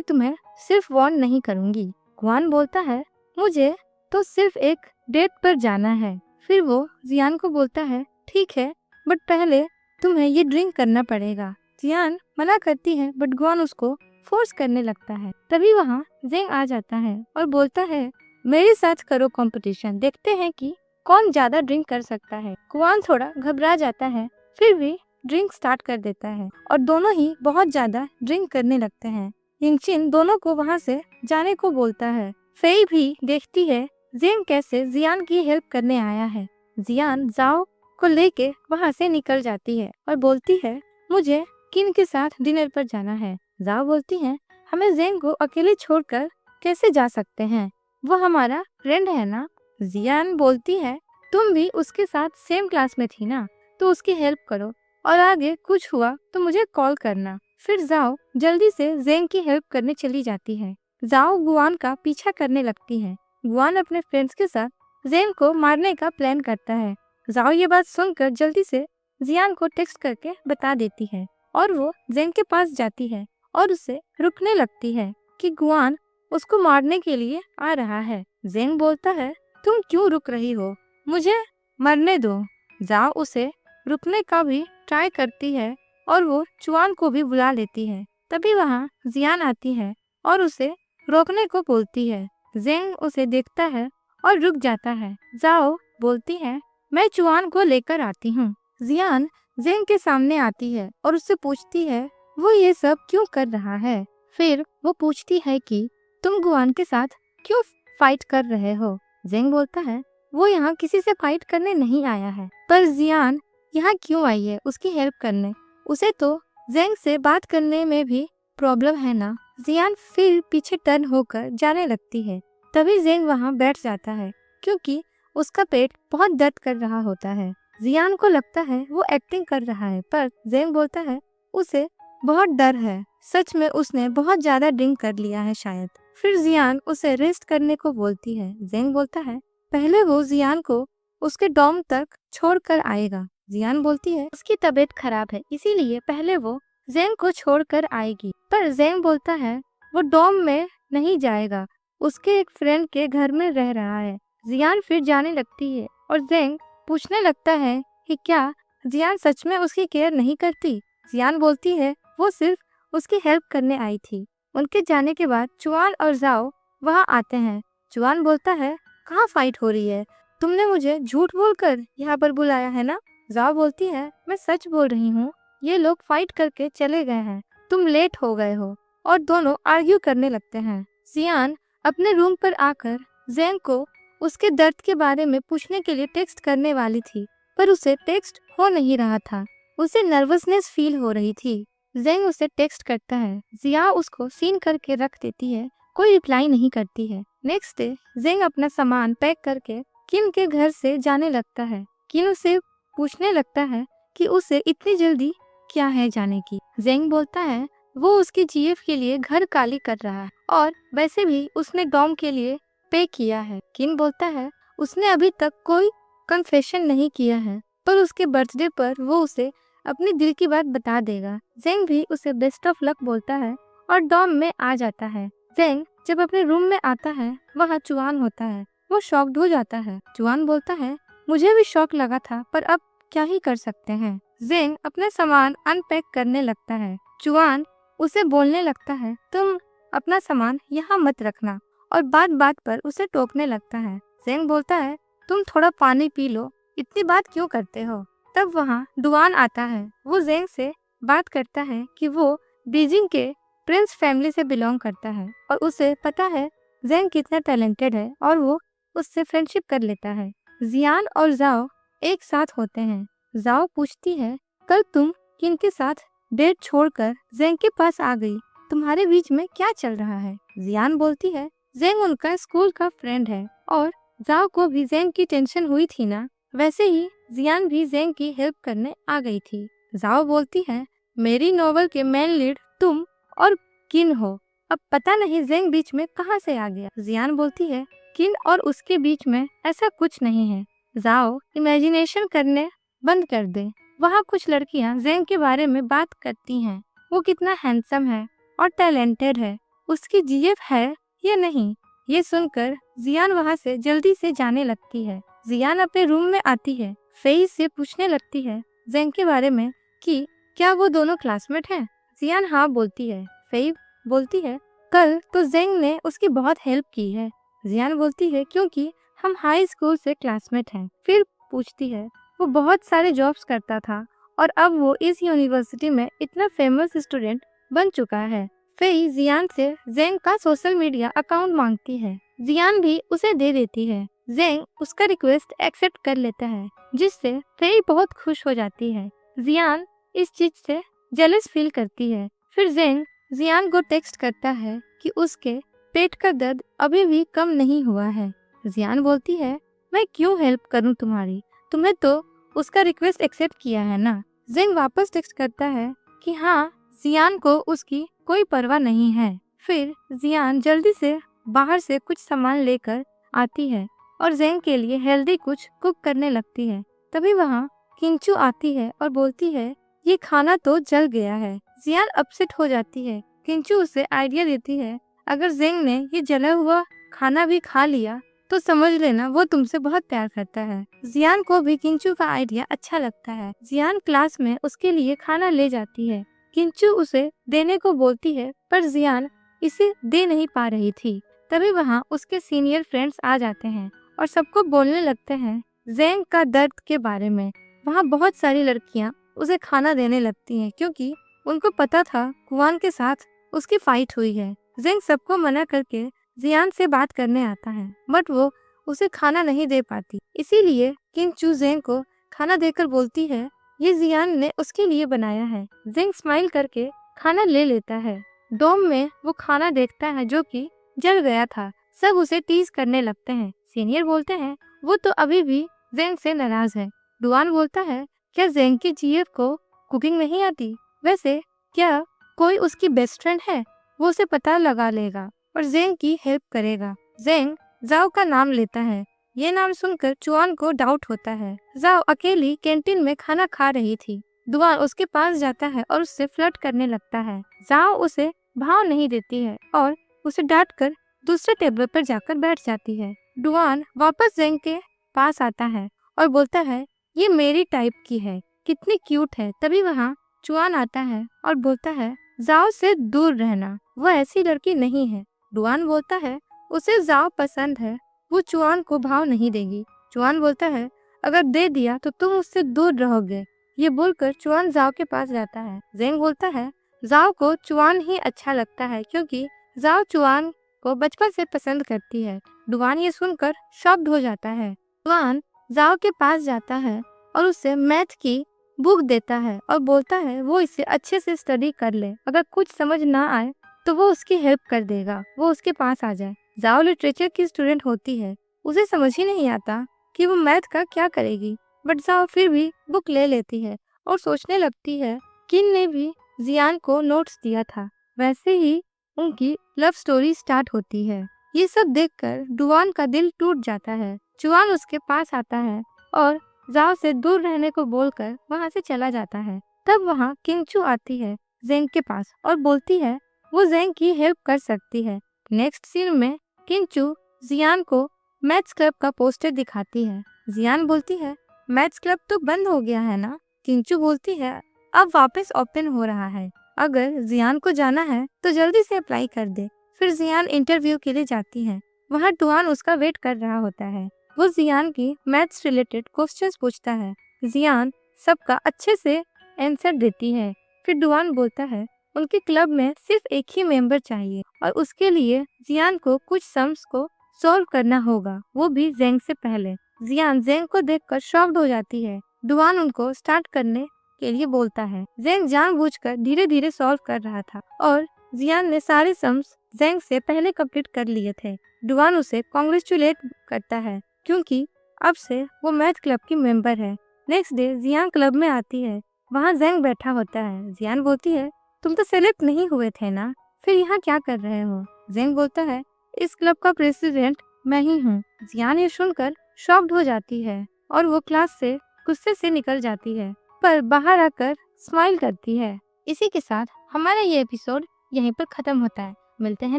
तुम्हें सिर्फ वार्न नहीं करूँगी। गुआन बोलता है, मुझे तो सिर्फ एक डेट पर जाना है। फिर वो जियान को बोलता है ठीक है, बट पहले तुम्हें ये ड्रिंक करना पड़ेगा। जियान मना करती है बट गुआन उसको फोर्स करने लगता है। तभी वहाँ जेंग आ जाता है और बोलता है मेरे साथ करो कंपटीशन, देखते हैं कि कौन ज्यादा ड्रिंक कर सकता है। गुआन थोड़ा घबरा जाता है, फिर भी ड्रिंक स्टार्ट कर देता है और दोनों ही बहुत ज्यादा ड्रिंक करने लगते हैं। यिंगचिन दोनों को वहाँ से जाने को बोलता है। फेई भी देखती है जेंग कैसे जियान की हेल्प करने आया है। जियान जाओ को लेके वहाँ से निकल जाती है और बोलती है मुझे किन के साथ डिनर पर जाना है। जाओ बोलती है हमें जेंग को अकेले छोड़कर कैसे जा सकते हैं, वो हमारा फ्रेंड है ना। जियान बोलती है तुम भी उसके साथ सेम क्लास में थी ना, तो उसकी हेल्प करो और आगे कुछ हुआ तो मुझे कॉल करना। फिर जाओ जल्दी से जेंग की हेल्प करने चली जाती है। जाओ गुआन का पीछा करने लगती है। गुआन अपने फ्रेंड्स के साथ जेंग को मारने का प्लान करता है। जाओ ये बात सुनकर जल्दी से जियान को टेक्स्ट करके बता देती है और वो जेंग के पास जाती है और उसे रुकने लगती है कि गुआन उसको मारने के लिए आ रहा है। जेंग बोलता है तुम क्यों रुक रही हो, मुझे मरने दो। जाओ उसे रुकने का भी ट्राई करती है और वो चुआन को भी बुला लेती है। तभी वहाँ जियान आती है और उसे रोकने को बोलती है। जेंग उसे देखता है और रुक जाता है। जाओ बोलती है मैं चुआन को लेकर आती हूँ। जियान जेंग के सामने आती है और उससे पूछती है वो ये सब क्यों कर रहा है। फिर वो पूछती है कि तुम गुआन के साथ क्यों फाइट कर रहे हो। जेंग बोलता है वो यहाँ किसी से फाइट करने नहीं आया है, पर जियान यहाँ क्यों आई है उसकी हेल्प करने, उसे तो जेंग से बात करने में भी प्रॉब्लम है ना। जियान फिर पीछे टर्न होकर जाने लगती है। तभी जेंग वहाँ बैठ जाता है क्योंकि उसका पेट बहुत दर्द कर रहा होता है। जियान को लगता है वो एक्टिंग कर रहा है, पर जेंग बोलता है उसे बहुत डर है, सच में उसने बहुत ज्यादा ड्रिंक कर लिया है शायद। फिर जियान उसे रेस्ट करने को बोलती है। जेंग बोलता है पहले वो जियान को उसके डॉर्म तक छोड़कर आएगा। जियान बोलती है उसकी तबीयत खराब है इसीलिए पहले वो जेंग को छोड़कर आएगी, पर जेंग बोलता है वो डॉर्म में नहीं जाएगा, उसके एक फ्रेंड के घर में रह रहा है। जियान फिर जाने लगती है और जेंग पूछने लगता है कि क्या जियान सच में उसकी केयर नहीं करती। जियान बोलती है वो सिर्फ उसकी हेल्प करने आई थी। उनके जाने के बाद चुआन और जाओ वहाँ आते हैं। चुआन बोलता है कहाँ फाइट हो रही है, तुमने मुझे झूठ बोलकर यहाँ पर बुलाया है ना। जाओ बोलती है मैं सच बोल रही हूँ, ये लोग फाइट करके चले गए हैं, तुम लेट हो गए हो। और दोनों आर्ग्यू करने लगते हैं। जियान अपने रूम पर आकर जेंग को उसके दर्द के बारे में पूछने के लिए टेक्स्ट करने वाली थी, पर उसे टेक्स्ट हो नहीं रहा था, उसे नर्वसनेस फील हो रही थी। जेंग उसे टेक्स्ट करता है, जिया उसको सीन करके रख देती है, कोई रिप्लाई नहीं करती है। नेक्स्ट डे जेंग अपना सामान पैक करके किन के घर से जाने लगता है। किन उसे पूछने लगता है कि उसे इतनी जल्दी क्या है जाने की। जेंग बोलता है वो उसकी जीएफ के लिए घर खाली कर रहा है और वैसे भी उसने डॉम के लिए पे किया है। किन बोलता है उसने अभी तक कोई कन्फेशन नहीं किया है, पर उसके बर्थडे पर वो उसे अपनी दिल की बात बता देगा। जेंग भी उसे बेस्ट ऑफ लक बोलता है और डॉम में आ जाता है। जेंग जब अपने रूम में आता है वहाँ चुआन होता है, वो शॉक्ड हो जाता है। चुआन बोलता है मुझे भी शॉक लगा था, पर अब क्या ही कर सकते हैं। जेंग अपने सामान अनपैक करने लगता है। चुआन उसे बोलने लगता है तुम अपना सामान यहाँ मत रखना, और बात बात पर उसे टोकने लगता है। जेंग बोलता है तुम थोड़ा पानी पी लो, इतनी बात क्यों करते हो। तब वहाँ डुआन आता है। वो जेंग से बात करता है कि वो बीजिंग के प्रिंस फैमिली से बिलोंग करता है और उसे पता है जेंग कितना टैलेंटेड है और वो उससे फ्रेंडशिप कर लेता है। जियान और जाओ एक साथ होते हैं। जाओ पूछती है कल तुम किन के साथ डेट छोड़कर जेंग के पास आ गई, तुम्हारे बीच में क्या चल रहा है। जियान बोलती है जेंग उनका स्कूल का फ्रेंड है और जाओ को भी जेंग की टेंशन हुई थी ना, वैसे ही जियान भी जेंग की हेल्प करने आ गई थी। जाओ बोलती है मेरी नॉवल के मेन लीड तुम और किन हो, अब पता नहीं जेंग बीच में कहाँ से आ गया। जियान बोलती है किन और उसके बीच में ऐसा कुछ नहीं है, जाओ इमेजिनेशन करने बंद कर दे। वहाँ कुछ लड़कियाँ जेंग के बारे में बात करती हैं, वो कितना हैंडसम है और टैलेंटेड है, उसकी जीएफ है या नहीं, ये सुनकर जियान वहाँ से जल्दी से जाने लगती है। जियान अपने रूम में आती है, फेई से पूछने लगती है जेंग के बारे में कि क्या वो दोनों क्लासमेट हैं। जियान हाँ बोलती है। फेई बोलती है कल तो जेंग ने उसकी बहुत हेल्प की है। जियान बोलती है क्योंकि हम हाई स्कूल से क्लासमेट हैं। फिर पूछती है वो बहुत सारे जॉब्स करता था और अब वो इस यूनिवर्सिटी में इतना फेमस स्टूडेंट बन चुका है। फेई जियान से जेंग का सोशल मीडिया अकाउंट मांगती है। जियान भी उसे दे देती है। जेंग उसका रिक्वेस्ट एक्सेप्ट कर लेता है, जिससे फेई बहुत खुश हो जाती है। जियान इस चीज से जेलस फील करती है। फिर जेंग जियान को टेक्स्ट करता है कि उसके पेट का दर्द अभी भी कम नहीं हुआ है। जियान बोलती है मैं क्यों हेल्प करूं तुम्हारी, तुमने तो उसका रिक्वेस्ट एक्सेप्ट किया है ना। जेंग वापस टेक्स्ट करता है कि हाँ, जियान को उसकी कोई परवाह नहीं है। फिर जियान जल्दी से बाहर से कुछ सामान लेकर आती है और जेंग के लिए हेल्दी कुछ कुक करने लगती है। तभी वहाँ किंचू आती है और बोलती है ये खाना तो जल गया है। जियान अपसेट हो जाती है। किंचू उसे आइडिया देती है अगर जेंग ने ये जला हुआ खाना भी खा लिया तो समझ लेना वो तुमसे बहुत प्यार करता है। जियान को भी किंचू का आइडिया अच्छा लगता है। जियान क्लास में उसके लिए खाना ले जाती है। किंचू उसे देने को बोलती है पर जियान इसे दे नहीं पा रही थी। तभी वहाँ उसके सीनियर फ्रेंड्स आ जाते हैं और सबको बोलने लगते हैं जेंग का दर्द के बारे में। वहाँ बहुत सारी लड़कियाँ उसे खाना देने लगती हैं क्योंकि उनको पता था कुआन के साथ उसकी फाइट हुई है। जेंग सबको मना करके जियान से बात करने आता है, बट वो उसे खाना नहीं दे पाती। इसीलिए किंचू जेंग को खाना देकर बोलती है ये जियान ने उसके लिए बनाया है। जेंग स्माइल करके खाना ले लेता है। डोम में वो खाना देखता है जो कि जल गया था। सब उसे टीज करने लगते हैं। सीनियर बोलते हैं वो तो अभी भी जेंग से नाराज है। डुआन बोलता है क्या जेंग की जीएफ को कुकिंग नहीं आती? वैसे क्या कोई उसकी बेस्ट फ्रेंड है? वो उसे पता लगा लेगा और जेंग की हेल्प करेगा। जेंग जाओ का नाम लेता है। ये नाम सुनकर चुआन को डाउट होता है। जाओ अकेली कैंटीन में खाना खा रही थी। डुआन उसके पास जाता है और उससे फ्लर्ट करने लगता है। जाओ उसे भाव नहीं देती है और उसे डांट कर दूसरे टेबल पर जाकर बैठ जाती है। डुआन वापस जेंग के पास आता है और बोलता है ये मेरी टाइप की है, कितनी क्यूट है। तभी वहाँ चुआन आता है और बोलता है जाओ से दूर रहना, वो ऐसी लड़की नहीं है। डुआन बोलता है उसे जाओ पसंद है, वो चुआन को भाव नहीं देगी। चुआन बोलता है अगर दे दिया तो तुम उससे दूर रहोगे। ये बोलकर चुआन जाओ के पास जाता है। जेंग बोलता है जाओ को चुआन ही अच्छा लगता है क्योंकि जाओ चुआन को बचपन से पसंद करती है। डुआन ये सुनकर शॉक्ड हो जाता है। डुआन जाओ के पास जाता है और उसे मैथ की बुक देता है और बोलता है वो इसे अच्छे से स्टडी कर ले, अगर कुछ समझ ना आए तो वो उसकी हेल्प कर देगा, वो उसके पास आ जाए। जाओ लिटरेचर की स्टूडेंट होती है, उसे समझ ही नहीं आता कि वो मैथ का क्या करेगी, बट जाओ फिर भी बुक ले लेती है और सोचने लगती है किन ने भी जियान को नोट्स दिया था। वैसे ही उनकी लव स्टोरी स्टार्ट होती है। ये सब देखकर डुआन का दिल टूट जाता है। चुआन उसके पास आता है और जाओ से दूर रहने को बोलकर वहाँ से चला जाता है। तब वहाँ किंचू आती है जेंग के पास और बोलती है वो जेंग की हेल्प कर सकती है। नेक्स्ट सीन में किंचू जियान को मैथ्स क्लब का पोस्टर दिखाती है। जियान बोलती है मैथ्स क्लब तो बंद हो गया है ना? किंचू बोलती है अब वापस ओपन हो रहा है, अगर जियान को जाना है तो जल्दी से अप्लाई कर दे। फिर जियान इंटरव्यू के लिए जाती है। वहाँ डुआन उसका वेट कर रहा होता है। वो जियान की मैथ्स रिलेटेड क्वेश्चंस पूछता है। जियान सबका अच्छे से आंसर देती है। फिर डुआन बोलता है उनके क्लब में सिर्फ एक ही मेंबर चाहिए और उसके लिए जियान को कुछ सम्स को सॉल्व करना होगा, वो भी जेंग से पहले। जियान जेंग को देखकर शॉक्ड हो जाती है। डुआन उनको स्टार्ट करने के लिए बोलता है। जेंग जानबूझकर धीरे धीरे सॉल्व कर रहा था और जियान ने सारे सम्स जेंग से पहले कंप्लीट कर लिए थे। डुआन उसे कांग्रेचुलेट करता है क्योंकि अब से वो मैथ क्लब की मेंबर है। नेक्स्ट डे जियान क्लब में आती है। वहाँ जेंग बैठा होता है। जियान बोलती है तुम तो सेलेक्ट नहीं हुए थे ना, फिर यहाँ क्या कर रहे हो? जेंग बोलता है इस क्लब का प्रेसिडेंट मैं ही हूँ। जियान ये सुनकर शॉक्ड हो जाती है और वो क्लास से गुस्से से निकल जाती है, पर बाहर आकर स्माइल करती है। इसी के साथ हमारा ये एपिसोड यहीं पर खत्म होता है। मिलते हैं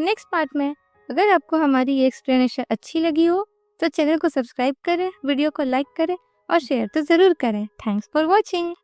नेक्स्ट पार्ट में। अगर आपको हमारी ये एक्सप्लेनेशन अच्छी लगी हो तो चैनल को सब्सक्राइब करें, वीडियो को लाइक करें और शेयर तो ज़रूर करें। Thanks for watching.